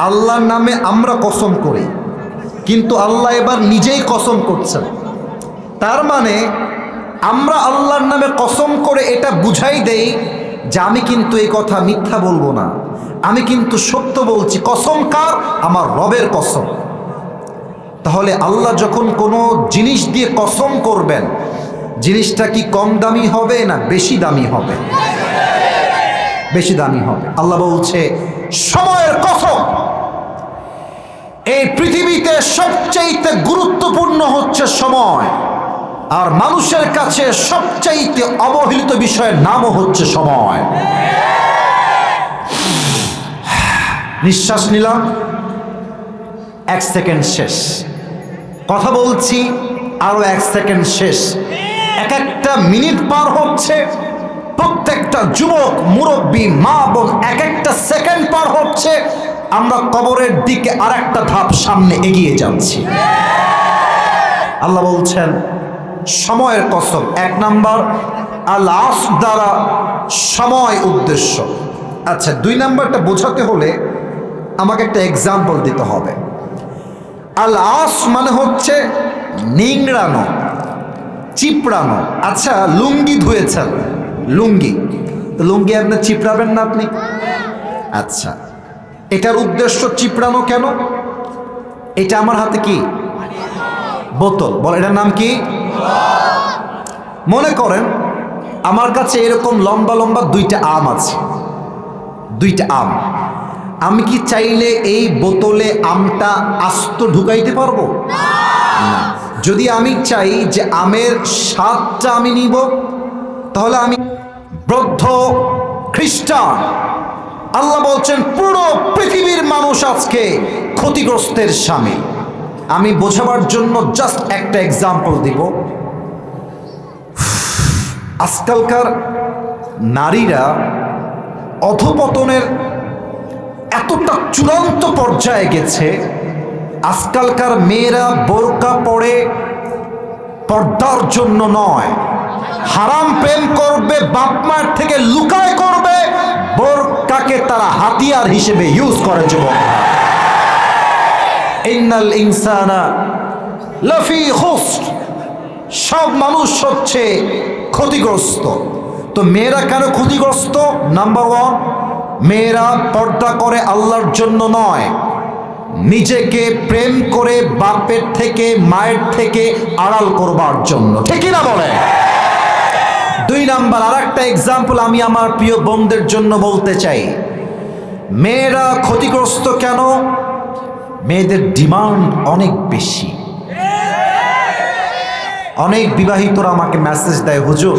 আল্লাহর নামে আমরা কসম করি, কিন্তু আল্লাহ এবার নিজেই কসম করছেন। তার মানে আমরা আল্লাহর নামে কসম করে এটা বুঝাই দেই যে আমি কিন্তু এই কথা মিথ্যা বলবো না, আমি কিন্তু সত্য বলছি। কসম কার? আমার রবের কসম। তাহলে আল্লাহ যখন কোনো জিনিস দিয়ে কসম করবেন, জিনিসটা কি কম দামি হবে না বেশি দামি হবে? বেশি দামি হবে। আল্লাহ বলছে সময়ের কসম। এই পৃথিবীতে সবচাইতে গুরুত্বপূর্ণ হচ্ছে সময়, আর মানুষের কাছে সবচাইতে অবহেলিত বিষয়ের নামও হচ্ছে সময়। নিঃশ্বাস নিলাম, 1 সেকেন্ড শেষ। কথা বলছি, আরো 1 সেকেন্ড শেষ। এক একটা মিনিট পার হচ্ছে, প্রত্যেকটা যুবক মুরব্বী মা বোন এক একটা সেকেন্ড পার হচ্ছে, আমরা কবরের দিকে আরেকটা ধাপ সামনে এগিয়ে যাচ্ছি। আল্লাহ বলছেন সময়ের কসম, 1 নাম্বার আল আসর দ্বারা সময় উদ্দেশ্য। আচ্ছা, 2 নাম্বারটা বোঝাতে হলে আমাকে একটা এক্সাম্পল দিতে হবে। আল আসর মানে হচ্ছে নিংড়ানো, চিপড়ানো। আচ্ছা, লুঙ্গি ধুয়েছেন, লুঙ্গি তো লুঙ্গি আপনি চিপড়াবেন না আপনি? আচ্ছা, এটার উদ্দেশ্য চিপড়ানো কেন? এটা আমার হাতে কি বোতল, বল এটার নাম কি? মনে করেন আমার কাছে এরকম লম্বা লম্বা 2টা আম আছে, 2টা আম। আমি কি চাইলে এই বোতলে আমটা আস্ত ঢুকাইতে পারবো না? যদি আমি চাই যে আমের স্বাদটা আমি নিব, তাহলে আমি বৌদ্ধ, খ্রিস্টান, আল্লাহ বলছেন পুরো পৃথিবীর মানুষ আজকে ক্ষতিগ্রস্তের শামিল। আমি বোঝাবার জন্য জাস্ট একটা এক্সাম্পল দিব। আজকালকার নারীরা অধপতনের এতটা চূড়ান্ত পর্যায়ে গেছে, আজকালকার মেয়েরা বোরকা পরে পর্দার জন্য নয়, হারাম প্রেম করবে, বাপ মার থেকে লুকায় করবে, বোরকাকে তারা হাতিয়ার হিসেবে ইউজ করে। যুবক, ইন্নাল ইনসানা লাফি খুসর, সব মানুষ হচ্ছে ক্ষতিগ্রস্ত। তো মেয়েরা কেন ক্ষতিগ্রস্ত? নাম্বার 1, মেয়েরা পর্দা করে আল্লাহর জন্য নয়, নিজেকে প্রেম করে বাপের থেকে মায়ের থেকে আড়াল করবার জন্য। ঠিক না বলে? 2 নাম্বার আর একটা এক্সাম্পল আমি আমার প্রিয় বোনদের জন্য বলতে চাই। মেয়েরা ক্ষতিগ্রস্ত কেন? মেয়েদের ডিমান্ড অনেক বেশি। অনেক বিবাহিতরা আমাকে মেসেজ দেয়, হুজুর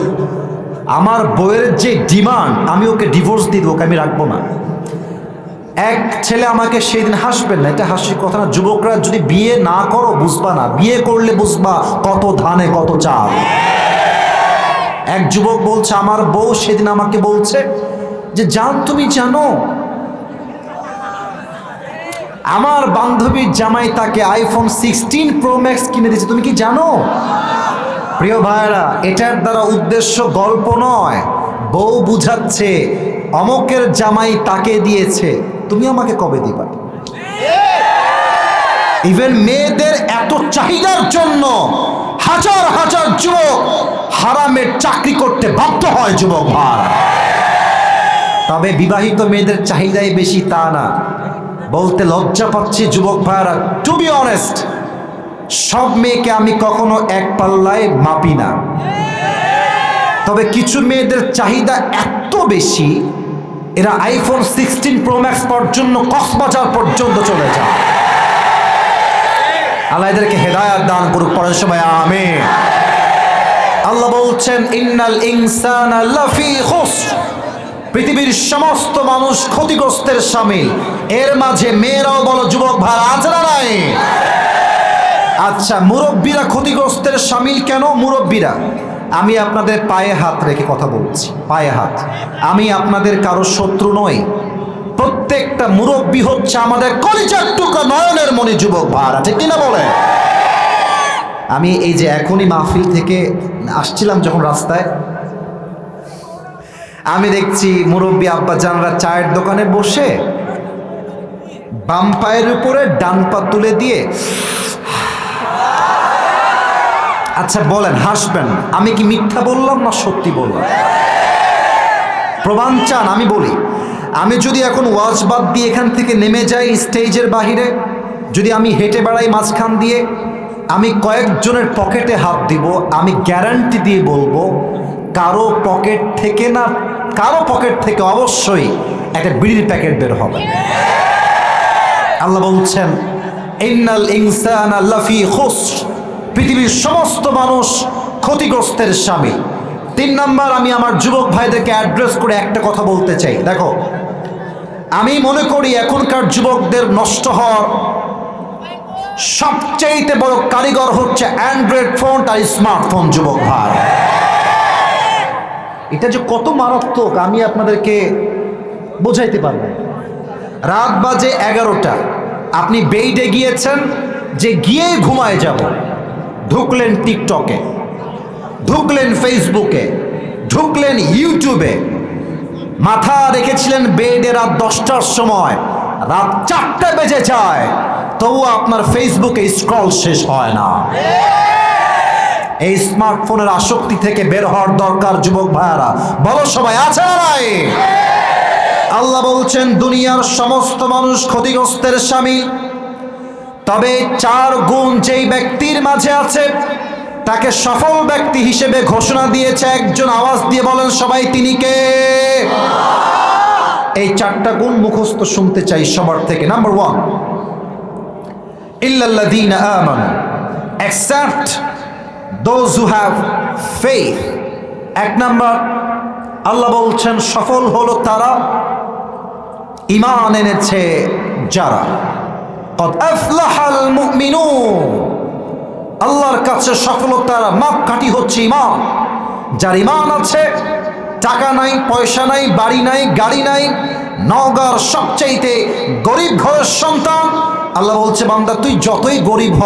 আমার বউয়ের যে ডিমান্ড, আমি ওকে ডিভোর্স দিয়ে দেবো, ওকে আমি রাখবো না। এক ছেলে আমাকে সেদিন, হাসবেন না, এটা হাসির কথা না, যুবকরা যদি বিয়ে না করো বুঝবা না, বিয়ে করলে বুঝবা কত ধানে কত চাল। এক যুবক বলছে আমার বউ সেদিন আমাকে বলছে যে জান তুমি জানো আমার বান্ধবীর জামাই তাকে আইফোন 16 প্রো ম্যাক্স কিনে দিয়েছে, তুমি কি জানো? প্রিয় ভাইরা, এটার দ্বারা উদ্দেশ্য গল্প নয়, বউ বুঝাচ্ছে অমকের জামাই তাকে দিয়েছে, তুমি আমাকে কবে দিবা? ইভেন মেয়েদের এত চাহিদার জন্য হাজার হাজার যুবক হারামের চাকরি করতে বাধ্য হয়। যুবক ভাই, তবে বিবাহিত মেয়েদের চাহিদাই বেশি তা না, বলতে লজ্জা পাচ্ছি যুবক ভাইরা। টু বি অনেস্ট, সব মেয়েকে আমি কখনো এক পাল্লায় মাপি না, তবে কিছু মেয়েদের চাহিদা এত বেশি, এরা আইফোন 16 প্রো ম্যাক্স পর্যন্ত কক্সবাজার পর্যন্ত চলে যায়। আল্লাহ এদেরকে হেদায়াত দান করুক, পড়েন সবাই আমিন। আল্লাহ বলছেন ইন্নাল ইনসানা লাফি খুসর, পৃথিবীর সমস্ত মানুষ ক্ষতিগ্রস্তের শামিল। এর মাঝে মেয়েরাও বলো যুবক ভাই, আছে না নাই? আচ্ছা, মুরব্বীরা ক্ষতিগ্রস্তের শামিল কেন? মুরব্বীরা, আমি আপনাদের পায়ে হাত রেখে কথা বলছি, পায়ে হাত। আমি আপনাদের কারো শত্রু নই, প্রত্যেকটা মুরব্বী হচ্ছে আমাদের কলিজার টুকরা, নয়নের মণি। যুবক ভাইরা, ঠিক কিনা বলে? আমি এই যে এখনই মাহফিল থেকে আসছিলাম, যখন রাস্তায় আমি দেখছি মুরব্বী আব্বা জানরা চায়ের দোকানে বসে বাম পায়ের উপরে ডান পা তুলে দিয়ে, আচ্ছা বলেন, হাসবেন, আমি কি মিথ্যা বললাম না সত্যি বললাম? প্রমাণ চান? আমি বলি, আমি যদি এখন ওয়াজ বাদ দিয়ে এখান থেকে নেমে যাই স্টেজের বাহিরে, যদি আমি হেঁটে বেড়াই মাঝখান দিয়ে, আমি কয়েকজনের পকেটে হাত দিব, আমি গ্যারান্টি দিয়ে বলবো কারো পকেট থেকে না, কারো পকেট থেকে অবশ্যই একটা বিড়ির প্যাকেট বের হবে। আল্লাহ বলছেন ইন্নাল ইনসানা লাফি খুসর, পৃথিবীর সমস্ত মানুষ ক্ষতিগ্রস্তের শামিল। 3 নাম্বার, আমি আমার যুবক ভাইদেরকে অ্যাড্রেস করে একটা কথা বলতে চাই। দেখো, আমি মনে করি এখনকার যুবকদের নষ্ট হওয়ার সবচেয়ে বড় কারিগর হচ্ছে অ্যান্ড্রয়েড ফোন আর স্মার্টফোন। যুবক ভাই, এটা যে কত মারাত্মক আমি আপনাদেরকে বোঝাইতে পারবো। রাত বাজে 11টা, আপনি বেডে গিয়েছেন যে গিয়েই ঘুমায় যাব, ঢুকলেন টিকটকে, ঢুকলেন ফেসবুকে, ঢুকলেন ইউটিউবে, মাথা রেখেছিলেন বেডে রাত 10টার সময়, রাত 4টা বেজে যায়, তবুও আপনার ফেসবুকে স্ক্রল শেষ হয় না। এই স্মার্টফোনের আসক্তি থেকে বের হওয়ার দরকার যুবক ভাইয়ারা, বলো সবাই, আছে না নাই? আল্লাহ বলছেন দুনিয়ার সমস্ত মানুষ ক্ষতিগ্রস্তের শামিল, তবে 4 গুণ যেই ব্যক্তির মাঝে আছে তাকে সফল ব্যক্তি হিসেবে ঘোষণা দিয়েছে একজন। আওয়াজ দিয়ে বলেন সবাই, তিনি কে? এই 4টা গুণ মুখস্থ শুনতে চাই সবার থেকে। নাম্বার 1, ইল্লাল্লাযীনা আমানু, except those who have faith। 1 number, আল্লাহ বলছেন সফল হলো তারা ঈমান এনেছে যারা। قد أفلح المؤمنون, আল্লাহর কাছে সফলতার মাপকাঠি হচ্ছে ঈমান। যার ঈমান আছে, টাকা নাই, পয়সা নাই, বাড়ি নাই, গাড়ি নাই, নওগাঁর সবচাইতে গরিব ঘরের সন্তান, আল্লাহ বলছে বান্দা তুই যতই গরিব হ,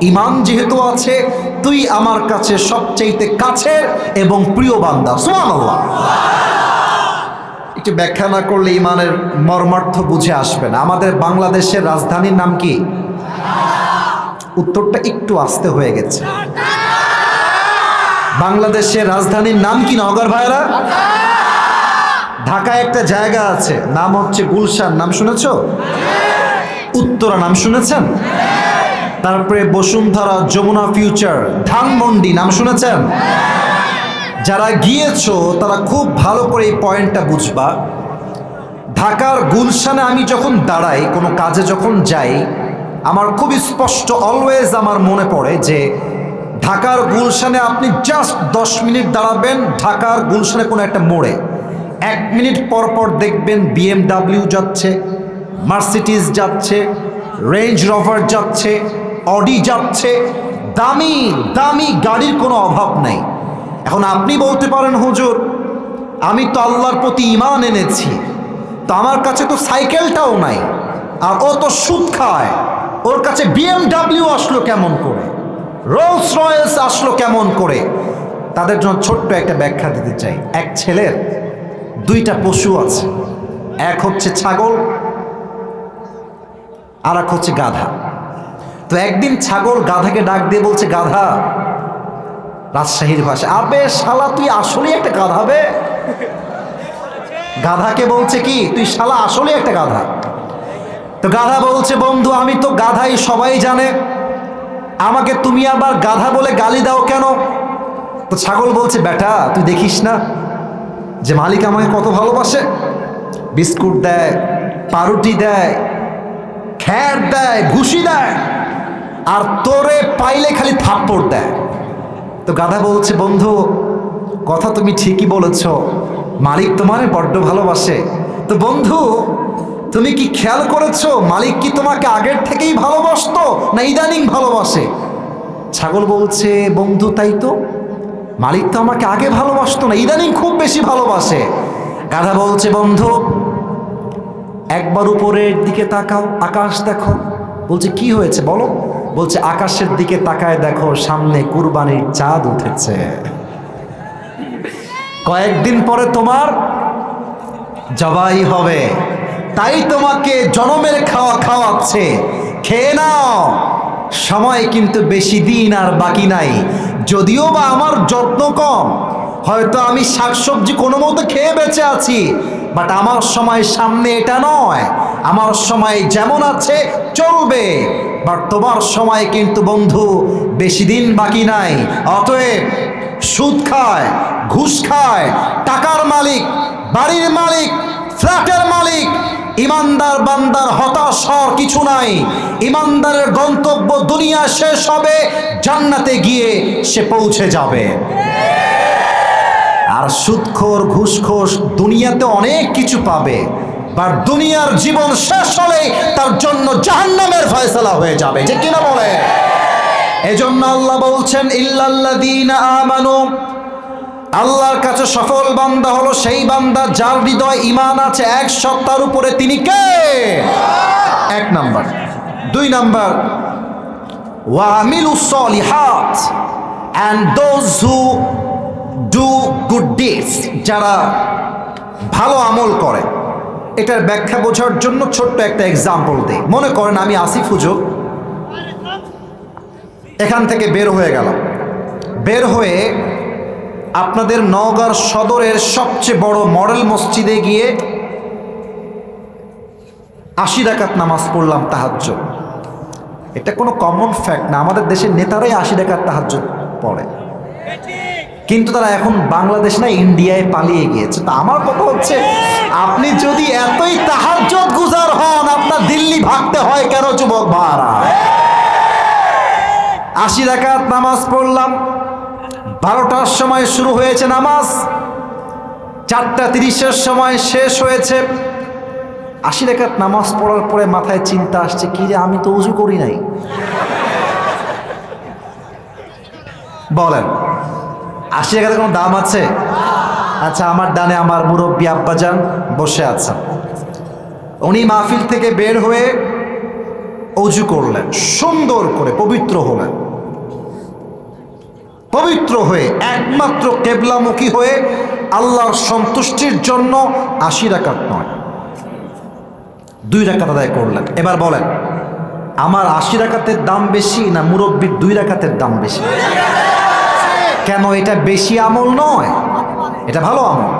ঈমান যেহেতু আছে তুই আমার কাছে সবচাইতে কাছের এবং প্রিয় বান্দা। সুবহানাল্লাহ। একটু ব্যাখ্যা না করলে ঈমানের মর্মার্থ বুঝে আসবে না। আমাদের বাংলাদেশের রাজধানীর নাম কি? উত্তরটা একটু আস্তে হয়ে গেছে। বাংলাদেশের রাজধানীর নাম কি নওগাঁর ভাইরা? ঢাকায় একটা জায়গা আছে, নাম হচ্ছে গুলশান, নাম শুনেছ? উত্তরা নাম শুনেছেন? তারপরে বসুন্ধরা, যমুনা ফিউচার, ধানমন্ডি নাম শুনেছেন? যারা গিয়েছো তারা খুব ভালো করে এই পয়েন্টটা বুঝবা। ঢাকার গুলশানে আমি যখন দাঁড়াই, কোনো কাজে যখন যাই, আমার খুব স্পষ্ট অলওয়েজ আমার মনে পড়ে যে ঢাকার গুলশানে আপনি জাস্ট 10 মিনিট দাঁড়াবেন, ঢাকার গুলশানে কোনো একটা মোড়ে 1 মিনিট পর পর দেখবেন BMW যাচ্ছে, মার্সিডিজ যাচ্ছে, রেঞ্জ রোভার যাচ্ছে, অডি যাচ্ছে, দামি দামি গাড়ির কোনো অভাব নেই। এখন আপনি বলতে পারেন হুজুর আমি তো আল্লাহর প্রতি ঈমান এনেছি, তো আমার কাছে তো সাইকেলটাও নাই, আর ও তো সুদ খায়, ওর কাছে BMW আসলো কেমন করে, রোলস রয়েস আসলো কেমন করে? তাদের জন্য ছোট্ট একটা ব্যাখ্যা দিতে চাই। এক ছেলের 2টা পশু আছে, এক হচ্ছে ছাগল আর এক হচ্ছে গাধা। তো একদিন ছাগল গাধাকে ডাক দিয়ে বলছে, গাধা, রাজশাহীর ভাষা, আবে শালা তুই আসলেই একটা গাধা বে। গাধাকে বলছে কি, তুই শালা আসলেই একটা গাধা। তো গাধা বলছে, বন্ধু আমি তো গাধাই, সবাই জানে, আমাকে তুমি আবার গাধা বলে গালি দাও কেন? তো ছাগল বলছে, বেটা তুই দেখিস না যে মালিক আমাকে কত ভালোবাসে, বিস্কুট দেয়, পাউরুটি দেয়, খ্যার দেয়, ভুসি দেয়, আর তোরে পাইলে খালি থাপ্পড় দেয়। তো গাধা বলছে, বন্ধু কথা তুমি ঠিকই বলেছ, মালিক তোমারে বড্ড ভালোবাসে। তো বন্ধু তুমি কি খেয়াল করেছো মালিক কি তোমাকে আগের থেকেই ভালোবাসতো না ইদানিং ভালোবাসে? ছাগল বলছে, বন্ধু তাই তো, মালিক তো আমাকে আগে ভালোবাসতো না, ইদানিং খুব বেশি ভালোবাসে। গাধা বলছে, বন্ধু একবার উপরের দিকে তাকাও, আকাশ দেখো। বলছে কি হয়েছে বলো? বলছে আকাশের দিকে তাকায় দেখো, সামনে কুরবানির চাঁদ উঠেছে, কয়েকদিন পরে তোমার জবাই হবে, তাই তোমাকে জনমের খাওয়া খাওয়াচ্ছে, খেয়ে নাও, সময় কিন্তু বেশি দিন আর বাকি নাই। যদিও বা আমার যত্ন কম, হয়তো আমি শাকসবজি কোনো মতো খেয়ে বেঁচে আছি, বাট আমার সময় সামনে এটা নয়, আমার সময় যেমন আছে চলবে, বাট তোমার সময় কিন্তু বন্ধু বেশি দিন বাকি নাই। অতএব সুদ খায়, ঘুষ খায়, টাকার মালিক, বাড়ির মালিক, ফ্ল্যাটের মালিক, ইমানদার বান্দার হতাশ হওয়ার কিছু নাই। ইমানদারের গন্তব্য দুনিয়া শেষ হবে, জান্নাতে গিয়ে সে পৌঁছে যাবে। আর সুদখোর, ঘুষখোর দুনিয়াতে অনেক কিছু পাবে, বাট দুনিয়ার জীবন শেষ হলে তার জন্য জাহান্নামের ফয়সালা হয়ে যাবে, যে কিনা বলে। এজন্য আল্লাহ বলছেন, ইল্লাল্লাযীনা আমানু, আল্লাহর কাছে সফল বান্দা হলো সেই বান্দা যার হৃদয় ঈমান আছে এক সত্তার উপরে। তিনি কে? এক নাম্বার। দুই নাম্বার, ওয়া আমিলুস সলিহাত, and those who do good deeds, যারা ভালো আমল করে। এটার ব্যাখ্যা বোঝার জন্য ছোট্ট একটা এক্সাম্পল দিই। মনে করেন আমি আসিফ হুজুর এখান থেকে বের হয়ে গেলাম, বের হয়ে আপনাদের নওগাঁর সদরের সবচেয়ে বড় মডেল মসজিদে গিয়ে 80 রাকাত নামাজ পড়লাম তাহাজ্জুদ। এটা কোনো কমন ফ্যাক্ট না, আমাদের দেশের নেতারাই 80 রাকাত তাহাজ্জুদ পড়ে, কিন্তু তারা এখন বাংলাদেশ না ইন্ডিয়ায় পালিয়ে গিয়েছে। তা আমার কথা হচ্ছে, আপনি যদি এতই তাহাজ্জুদ গুজার হন, আপনার দিল্লি ভাগতে হয় কেন যুবক ভাইরা? 80 রাকাত নামাজ পড়লাম, 12টার সময় শুরু হয়েছে নামাজ, 4:30-এর সময় শেষ হয়েছে। 80 রাকাত নামাজ পড়ার পরে মাথায় চিন্তা আসছে, কি রে আমি তো উজু করি নাই। বলেন 80 রাকাতের কোনো দাম আছে? আচ্ছা, আমার ডানে আমার মুরব্বী আব্বাজান বসে আছেন, উনি মাহফিল থেকে বের হয়ে অজু করলেন, সুন্দর করে পবিত্র হলেন, পবিত্র হয়ে একমাত্র কেবলামুখী হয়ে আল্লাহর সন্তুষ্টির জন্য 80 রাকাত নয় 2 রাকাত আদায় করলেন। এবার বলেন, আমার 80 রাকাতের দাম বেশি না মুরব্বীর 2 রাকাতের দাম বেশি? কেন? এটা বেশি আমল নয়, এটা ভালো আমল।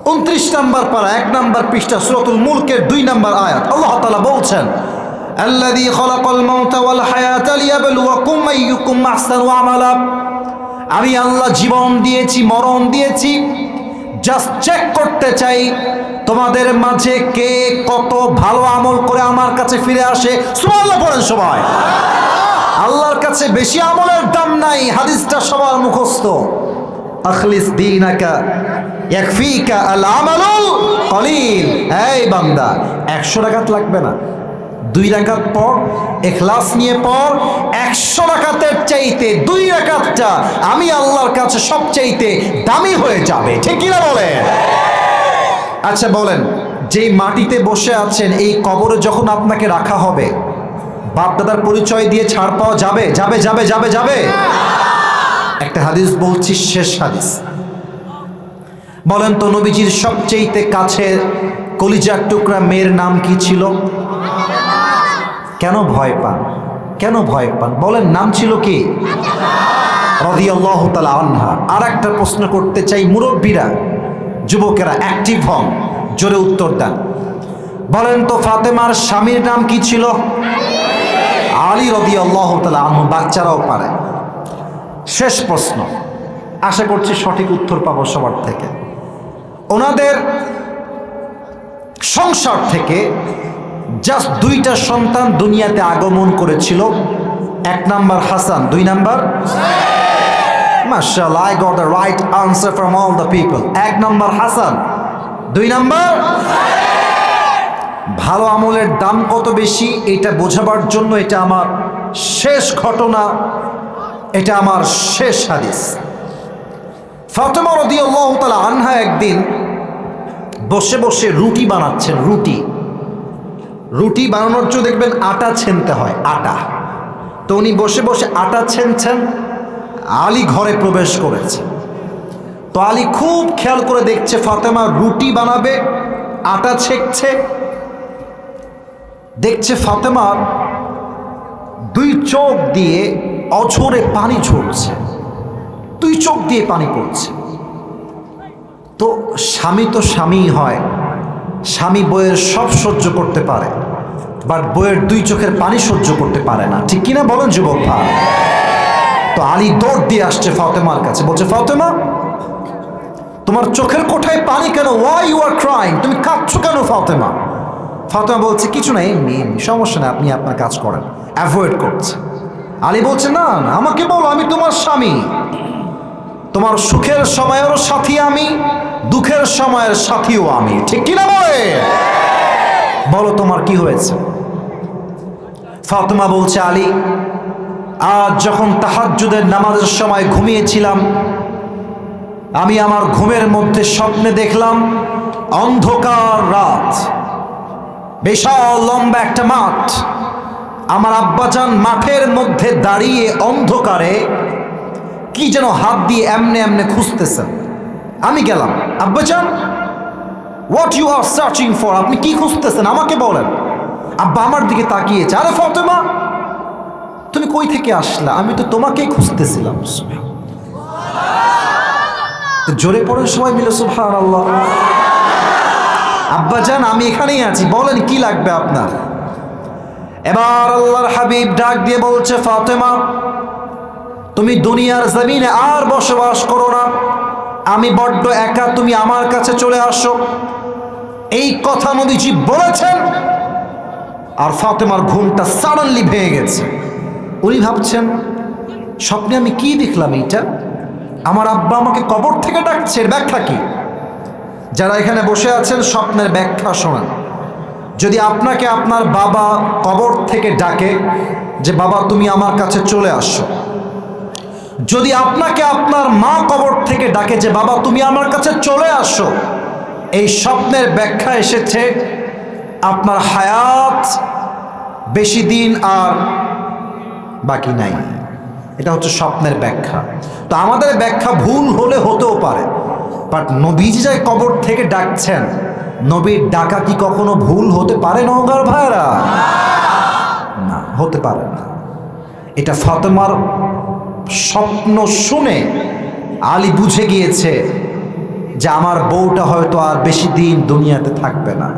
29 নম্বর পারা 1 নম্বর পৃষ্ঠা সূরাতুল মুলকের 2 নম্বর আয়াত, আল্লাহ তাআলা বলছেন, আল্লাযী খালাকাল মাউতা ওয়াল হায়াতা লিয়াবলুয়াকুম আইয়ুকুম আহসানু আমালা। আমি আল্লাহ জীবন দিয়েছি, মরণ দিয়েছি, জাস্ট চেক করতে চাই তোমাদের মাঝে কে কত ভালো আমল করে আমার কাছে ফিরে আসে। সুবহানাল্লাহ পড়েন সবাই। আল্লাহর কাছে বেশি আমলের দাম নাই, হাদিসটা সবার মুখস্থ। আখলিস দীনাকা ইয়াকফিকা আল আমালুল কলিল। এই বান্দা, 100 রাকাত লাগবে না, 2 রাকাত পড়, ইখলাস নিয়ে পড়। 100 রাকাতের চাইতে 2 রাকাতটা আমি আল্লাহর কাছে সবচাইতে দামি হয়ে যাবে, ঠিক কিনা বলেন? আচ্ছা বলেন, যেই মাটিতে বসে আছেন এই কবরে যখন আপনাকে রাখা হবে, বাপ দাদার পরিচয় দিয়ে ছাড় পাওয়া যাবে? যাবে যাবে যাবে যাবে? একটা হাদিস বলছি, শেষ হাদিস। বলেন তো, নবীজির সবচেয়ে কাছের কলিজার টুকরা মেয়ের নাম কি ছিল? কেন ভয় পান? কেন ভয় পান? বলেন, নাম ছিল কি? রাদিয়াল্লাহু তাআলা আনহা। আর একটা প্রশ্ন করতে চাই, মুরব্বীরা, যুবকেরা অ্যাক্টিভ হন, জোরে উত্তর দেন। বলেন তো, ফাতেমার স্বামীর নাম কি ছিল? আলী রাদিয়াল্লাহু তাআলা আনহু। বাচ্চারাও পারে। শেষ প্রশ্ন, আশা করছি সঠিক উত্তর পাবো সবার থেকে। ওনাদের সংসার থেকে জাস্ট 2টা সন্তান দুনিয়াতে আগমন করেছিল। 1 নাম্বার হাসান, 2 নাম্বার মাশাআল্লাহ, I got the right answer from all the people. 1 number Hasan, 2 number. ভালো আমলের দাম কত বেশি এটা বোঝাবার জন্য এটা আমার শেষ ঘটনা, এটা আমার শেষ হাদিস। ফাতেমা রাদিয়াল্লাহু তাআলা আনহা একদিন বসে বসে রুটি বানাচ্ছেন। রুটি বানানোর জন্য দেখবেন আটা ছেনতে হয়, আটা। তো উনি বসে বসে আটা ছেনছেন, আলী ঘরে প্রবেশ করেছে। তো আলী খুব খেয়াল করে দেখছে ফাতেমা রুটি বানাবে, আটা ছেঁকছে। দেখছে ফাতেমার 2 চোখ দিয়ে অঝরে পানি ঝরছে, 2 চোখ দিয়ে পানি পড়ছে। তো স্বামী তো স্বামীই হয়, স্বামী বইয়ের সব সহ্য করতে পারে, বাট বইয়ের 2 চোখের পানি সহ্য করতে পারে না, ঠিক কিনা বলেন যুবক ভাই? তো আলী দৌড় দিয়ে আসছে ফাতেমার কাছে, বলছে, ফাতেমা, তোমার চোখের কোঠায় পানি কেন? Why you are crying? তুমি কাঁদছো কেন ফাতেমা? ফাতেমা বলছে, কিছু না, এমনি সমস্যা নেই, আপনি আপনার কাজ করেন। অ্যাভয়েড করছে। আলী বলছে, না না, আমাকে বলো, আমি তোমার স্বামী, তোমার সুখের সময়েরও সাথী আমি, দুঃখের সময়ের সাথীও আমি, ঠিক কিনা বলে? বলো তোমার কি হয়েছে? ফাতেমা বলছে, আলী, আজ যখন তাহাজ্জুদের নামাজের সময় ঘুমিয়েছিলাম, আমি আমার ঘুমের মধ্যে স্বপ্নে দেখলাম অন্ধকার রাত, বিশাল লম্বা একটা মাঠ। আমার আব্বাজান মাঠের মধ্যে দাঁড়িয়ে অন্ধকারে কি যেন হাত দিয়ে এমনে এমনে খুঁজতেছেন। আমি গেলাম, আব্বাজান what you are searching for, আপনি কি খুঁজতেছেন আমাকে বলেন। আব্বা আমার দিকে তাকিয়েছে, আরে ফাতেমা তুমি কই থেকে আসলা, আমি তো তোমাকেই খুঁজতেছিলাম। জোরে পড়ে সবাই মিলে সুবহানাল্লাহ। আব্বাজান আমি এখানেই আছি, বলেন কি লাগবে আপনার। এবার আল্লাহর হাবিব ডাক দিয়ে বলছে, ফাতেমা তুমি দুনিয়ার জমিনে আর বসবাস করো না, আমি বড্ড একা, তুমি আমার কাছে চলে আসো। এই কথা নবীজি বলেছেন আর ফাতেমার ঘুমটা সাডেনলি ভেঙে গেছে। উনি ভাবছেন স্বপ্নে আমি কি দেখলাম, এইটা আমার আব্বা আমাকে কবর থেকে ডাকছে, এর ব্যাখ্যা কি? যারা এখানে বসে আছেন স্বপ্নের ব্যাখ্যা শোনান। যদি আপনাকে আপনার বাবা কবর থেকে ডাকে যে বাবা তুমি আমার কাছে চলে আসো, যদি আপনাকে আপনার মা কবর থেকে ডাকে যে বাবা তুমি আমার কাছে চলে আসো, এই স্বপ্নের ব্যাখ্যা এসেছে আপনার হায়াত বেশি দিন আর বাকি নাই। এটা হচ্ছে স্বপ্নের ব্যাখ্যা। তো আমাদের ব্যাখ্যা ভুল হলে হতেও পারে, বাট নবীজি যাই কবর থেকে ডাকছেন, নবীর ডাকা কি কখনো ভুল হতে পারে নওগাঁর ভাইরা? না, হতে পারে না। এটা ফাতেমার স্বপ্ন শুনে আলী বুঝে গিয়েছে যে আমার বউটা হয়তো আর বেশি দিন দুনিয়াতে থাকবে না।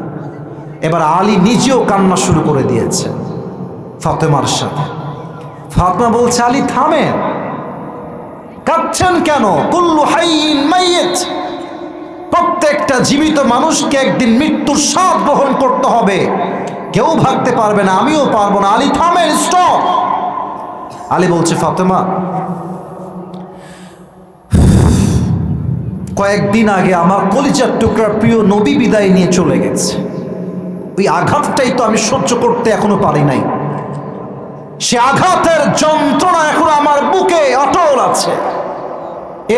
এবার আলী নিজেও কান্না শুরু করে দিয়েছে ফাতেমার সাথে। ফাতেমা বলছে, আলী থামেন, কাঁদছেন কেন? কুল্লু হাইয়িন মাইয়িত, প্রত্যেকটা জীবিত মানুষকে একদিন মৃত্যুর স্বাদ গ্রহণ করতে হবে, কেউ ভাগতে পারবে না, আমিও পারবো না। আলী থামেন, স্টপ। আলী বলছে, ফাতেমা কয়েকদিন আগে আমার কলিজার টুকরার প্রিয় নবী বিদায় নিয়ে চলে গেছে, ওই আঘাতটাই তো আমি সহ্য করতে এখনো পারি নাই। সে আঘাতের যন্ত্রণা এখন আমার বুকে অটল আছে।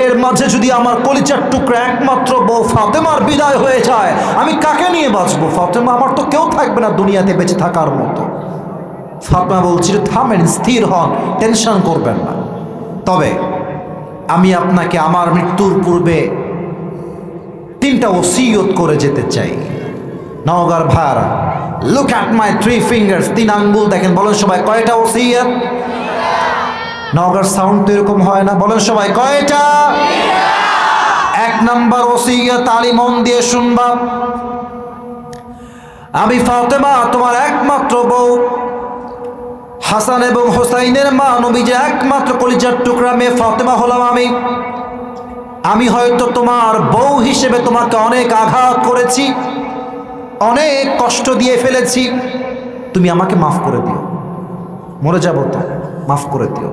এর মাঝে যদি আমার কলিজার টুকরা একমাত্র বউ ফাতেমার বিদায় হয়ে যায়, আমি কাকে নিয়ে বাঁচবো? ফাতেমা আমার তো কেউ থাকবে না দুনিয়াতে বেঁচে থাকার মতো। ফাতেমা বলছিল, থামেন, স্থির হন, টেনশন করবেন না। তবে আমি আপনাকে আমার মৃত্যুর পূর্বে 3টা ওসিয়ত করে যেতে চাই। নওগাঁর ভাইরা, লুক অ্যাট মাই 3 ফিঙ্গার্স, 3 আঙ্গুল দেখেন, বলেন সবাই কয়টা ওসিয়ত? নওগাঁর সাউন্ড তো এরকম হয় না, বলেন সবাই কয়টা? 1 নাম্বার ওসিয়ত, আলী মন দিয়ে শুনবা। আমি ফাতেমা তোমার একমাত্র বউ, হাসান এবং হোসাইনের মা, নবীজির একমাত্র কলিজার টুকরা মেয়ে ফাতেমা হলাম আমি হয়তো তোমার বউ হিসেবে তোমাকে অনেক আঘাত করেছি, অনেক কষ্ট দিয়ে ফেলেছি, তুমি আমাকে মাফ করে দিও, মরে যাব তো, মাফ করে দিও।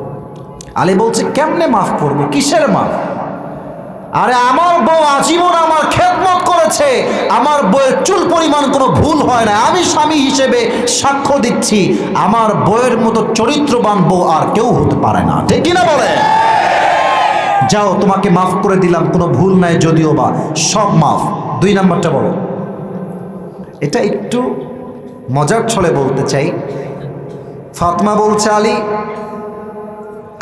আলী বলছে, কেমনে মাফ করবো, কিসের মাফ? আরে আমার বউ আজীবন আমার খেদমত করেছে, আমার বউয়ের চুল পরিমাণ কোনো ভুল হয় না, আমি স্বামী হিসেবে সাক্ষ্য দিচ্ছি, আমার বউয়ের মতো চরিত্রবান বউ আর কেউ হতে পারে না, ঠিক কিনা বলে? যাও, তোমাকে মাফ করে দিলাম, কোনো ভুল নাই যদিও বা, সব মাফ। 2 নাম্বারটা বলো। এটা একটু মজার ছলে বলতে চাই। ফাতেমা বলছে, আলী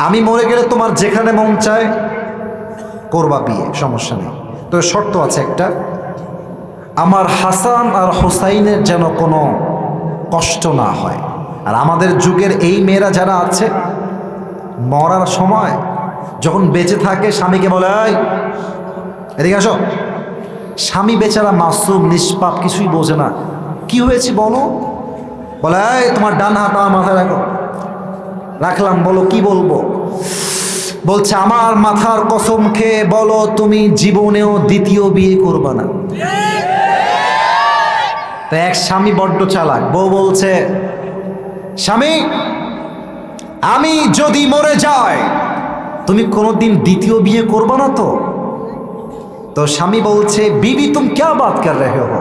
আমি মরে গেলে তোমার যেখানে মন চায় করবা বিয়ে, সমস্যা নেই, তো শর্ত আছে একটা, আমার হাসান আর হোসাইনের যেন কোনো কষ্ট না হয়। আর আমাদের যুগের এই মেয়েরা যারা আছে, মরার সময় যখন বেঁচে থাকে স্বামীকে বলে, এই এদিকে আসো। স্বামী বেচারা মাসুম, নিষ্পাপ, কিছুই বোঝে না, কি হয়েছে বলো, বলে এই তোমার ডান হাত আমার মাথায় রাখো। রাখলাম, বলো কি বলবো? বলছে, আমার মাথার কসম খেয়ে বলো তুমি জীবনেও দ্বিতীয় বিয়ে করবা না। তো এক স্বামী বড্ড চালাক, বউ বলছে, স্বামী আমি যদি মরে যাই তুমি কোনোদিন দ্বিতীয় বিয়ে করবা না তো? तो स्वामी बोलছে, बीवी तुम क्या बात कर रहे हो,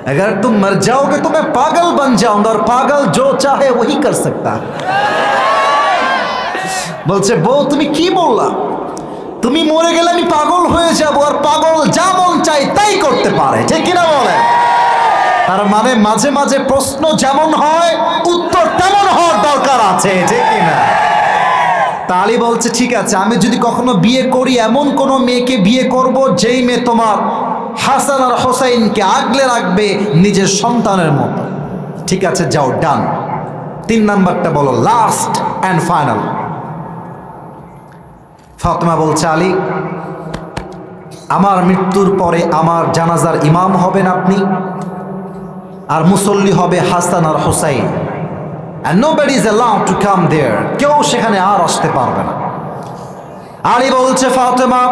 अगर तुम मर जाओगे तो मैं पागल बन जाऊंगा और पागल जो चाहे वही कर सकता है। बोलছে, বউ তুমি কি বললা? তুমি মরে গেলে আমি পাগল হয়ে যাব, আর পাগল যা মন চাই তাই করতে পারে, ঠিক কিনা বলে? তার মানে মাঝে মাঝে প্রশ্ন যেমন হয় উত্তর তেমন হওয়ার দরকার আছে, ঠিক কিনা? আলী বলছে ঠিক আছে, আমি যদি কখনো বিয়ে করি এমন কোনো মেয়েকে বিয়ে করব যেই মেয়ে তোমার হাসান আর হোসাইনকে আগলে রাখবে নিজের সন্তানের মতো। ঠিক আছে, যাও, ডান। 3 নাম্বারটা বলো, লাস্ট অ্যান্ড ফাইনাল। ফাতেমা বলছে আলী, আমার মৃত্যুর পরে আমার জানাজার ইমাম হবেন আপনি, আর মুসল্লি হবে হাসান আর Hossain, and nobody is allowed to come there, কেউ সেখানে আর আসতে পারবে না। আলী বলছে ফাতেমা,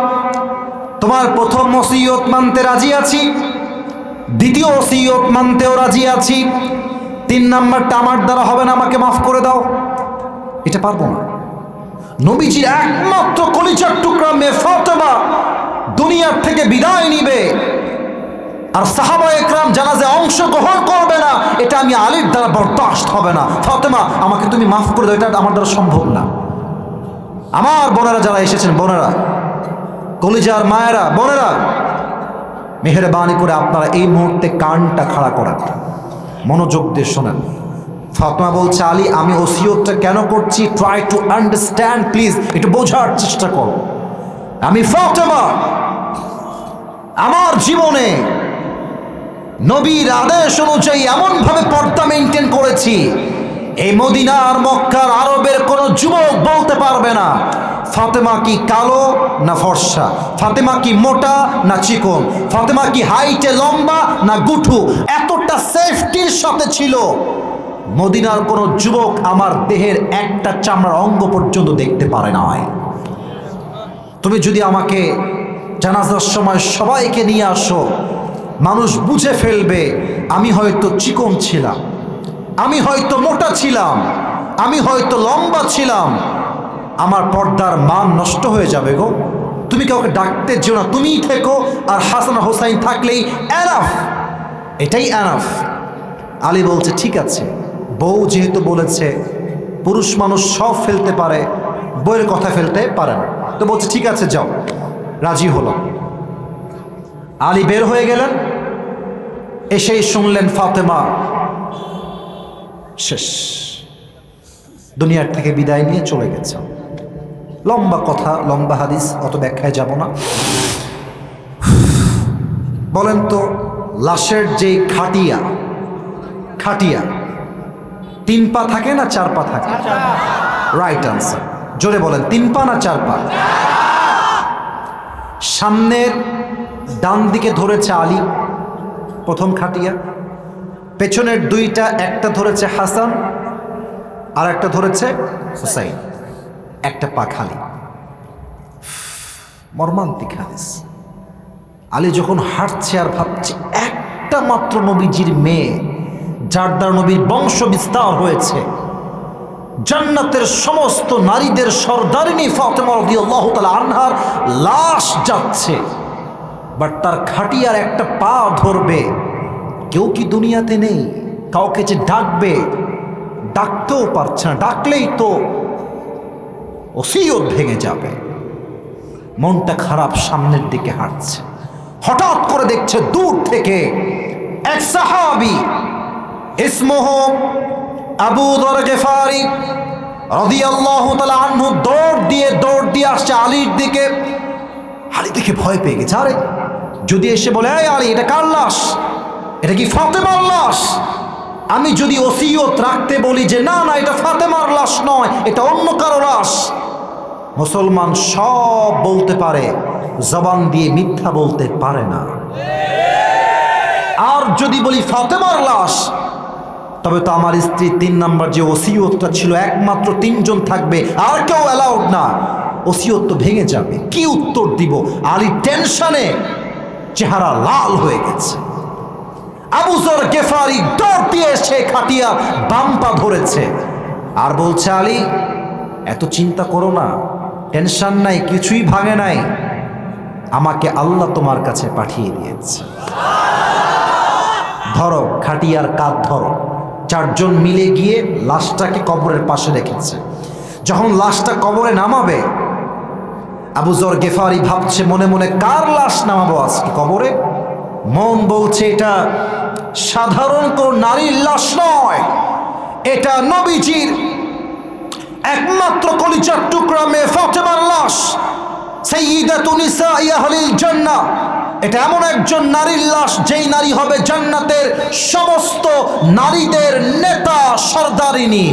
তোমার প্রথম ওসিয়ত মানতে রাজি আছি, দ্বিতীয় ওসিয়ত মানতেও রাজি আছি, 3 নাম্বারটা আমার দ্বারা হবে না, আমাকে মাফ করে দাও। এটা পারবো না। নবীজির একমাত্র কলিজার টুকরা মেয়ে ফাতেমা দুনিয়ার থেকে বিদায় নিবে, আর সাহাবা একরাম জানাজায় অংশগ্রহণ করবে না, এটা আমি আলীর দ্বারা বরদাস্ত হবে না। ফাতেমা, আমাকে তুমি মাফ করে দাও, এটা আমার দ্বারা সম্ভব না। আমার বোনেরা যারা এসেছেন, বোনেরা, কলিজার মায়েরা, বোনেরা, মেহেরবানি করে আপনারা এই মুহূর্তে কানটা খাড়া করেন, মনোযোগ দিয়ে শোনেন। ফাতেমা বলছে আলী, আমি ওসিয়তটা কেন করছি, ট্রাই টু আন্ডারস্ট্যান্ড প্লিজ, একটু বোঝার চেষ্টা করো। আমি ফাতেমা আমার জীবনে নবীর আদেশ অনুযায়ী এমনভাবে পর্দা মেনটেন করেছি, এই মদিনার মক্কার আরবের কোনো যুবক বলতে পারবে না ফাতেমা কি কালো না ফর্সা, ফাতেমা কি মোটা না চিকন, ফাতেমা কি হাইটে লম্বা না গুঠু। এতটা সেফটির সাথে ছিল, মদিনার কোনো যুবক আমার দেহের একটা চামড়ার অঙ্গ পর্যন্ত দেখতে পারে নাই। তুমি যদি আমাকে জানাজার সময় সবাইকে নিয়ে আসো, মানুষ বুঝে ফেলবে আমি হয়তো চিকন ছিলাম, আমি হয়তো মোটা ছিলাম, আমি হয়তো লম্বা ছিলাম, আমার পর্দার মান নষ্ট হয়ে যাবে গো। তুমি কাউকে ডাকতে যেও না, তুমিই থেকো, আর হাসান হোসাইন থাকলেই এনাফ, এটাই এনাফ। আলী বলছে ঠিক আছে, বউ যেহেতু বলেছে, পুরুষ মানুষ সব ফেলতে পারে, বইয়ের কথা ফেলতে পারে না, তো বলছে ঠিক আছে যাও, রাজি হলো। আলী বের হয়ে গেলেন, এসেই শুনলেন ফাতেমা শেষ, দুনিয়ার থেকে বিদায় নিয়ে চলে গেছে। লম্বা কথা, লম্বা হাদিস, অত ব্যাখ্যায় যাব না। বলেন তো, লাশের যে খাটিয়া, খাটিয়া 3 পা থাকে না 4 পা থাকে? রাইট আনসার, জোরে বলেন, 3 পা না 4 পা? সামনের ডান দিকে ধরেছে আলী, প্রথম খাটিয়া, পেছনের 2টা, একটা ধরেছে হাসান আর একটা ধরেছে হুসাইন, একটা পা খালি। মর্মান্তিক হাদিস। আলী যখন হাঁটছে আর ভাবছে একটা মাত্র নবীজির মেয়ে, যার দ্বারা নবীর বংশ বিস্তার হয়েছে, জান্নাতের সমস্ত নারীদের সর্দারিনী ফাতেমা রাদিয়াল্লাহু তাআলা আনহার লাশ যাচ্ছে, বাট তার খাটিয়ার একটা পা ধরবে। কেউ কি দুনিয়াতে নেই? কাউকে যে ডাকবে, ডাকতেও পারছে না, ডাকলেই তো ওসিয়ত ভেঙে যাবে। মনটা খারাপ, সামনের দিকে হাঁটছে, হঠাৎ করে দেখছে দূর থেকে এক সাহাবী, ইসমুহু আবু যর গিফারি রাদিয়াল্লাহু তাআলা আনহু, দৌড় দিয়ে আসছে আলীর দিকে। আলী দেখে ভয় পেয়ে গেছে, আরে যদি এসে বলে এই আলী, এটা কার লাশ? এটা কি ফাতেমার লাশ? আমি যদি ওসিয়ত রাখতে বলি যে না না, এটা ফাতেমার লাশ নয়, এটা অন্য কারো লাশ, মুসলমান সব বলতে পারে, জবান দিয়ে মিথ্যা বলতে পারে না। আর যদি বলি ফাতেমার লাশ, তবে তো আমার স্ত্রী 3 নাম্বার যে ওসিয়তটা ছিল, একমাত্র 3 জন থাকবে, আর কেউ অ্যালাউড না, ওসিয়ত তো ভেঙে যাবে। কি উত্তর দিব? আলী টেনশনে চেহারা লাল হয়ে গেছে। আবু যর গিফারি দৌড় দিয়ে এসে খাটিয়া বাম পা ধরেছে আর বলছে আলী, এত চিন্তা করো না, টেনশন নাই, কিছুই ভাঙে নাই, আমাকে আল্লাহ তোমার কাছে পাঠিয়ে দিয়েছে। ধরো খাটিয়ার কাঁধ ধরো। 4 জন মিলে গিয়ে লাশটাকে কবরের পাশে রেখেছে। যখন লাশটা কবরে নামাবে, আবু যর গেফারি ভাবছে মনে মনে, কার লাশ নামাবো আজকে কবরে? মন বলছে এটা সাধারণ কোন নারীর লাশ নয়, এটা নবীজির একমাত্র কলিজার টুকরা মেয়ে ফাতেমার লাশ, সাইয়্যিদাতু নিসাই আহলিল জান্নাহ। এটা এমন একজন নারীর লাশ যেই নারী হবে জান্নাতের সমস্ত নারীদের নেতা, সর্দারিনী।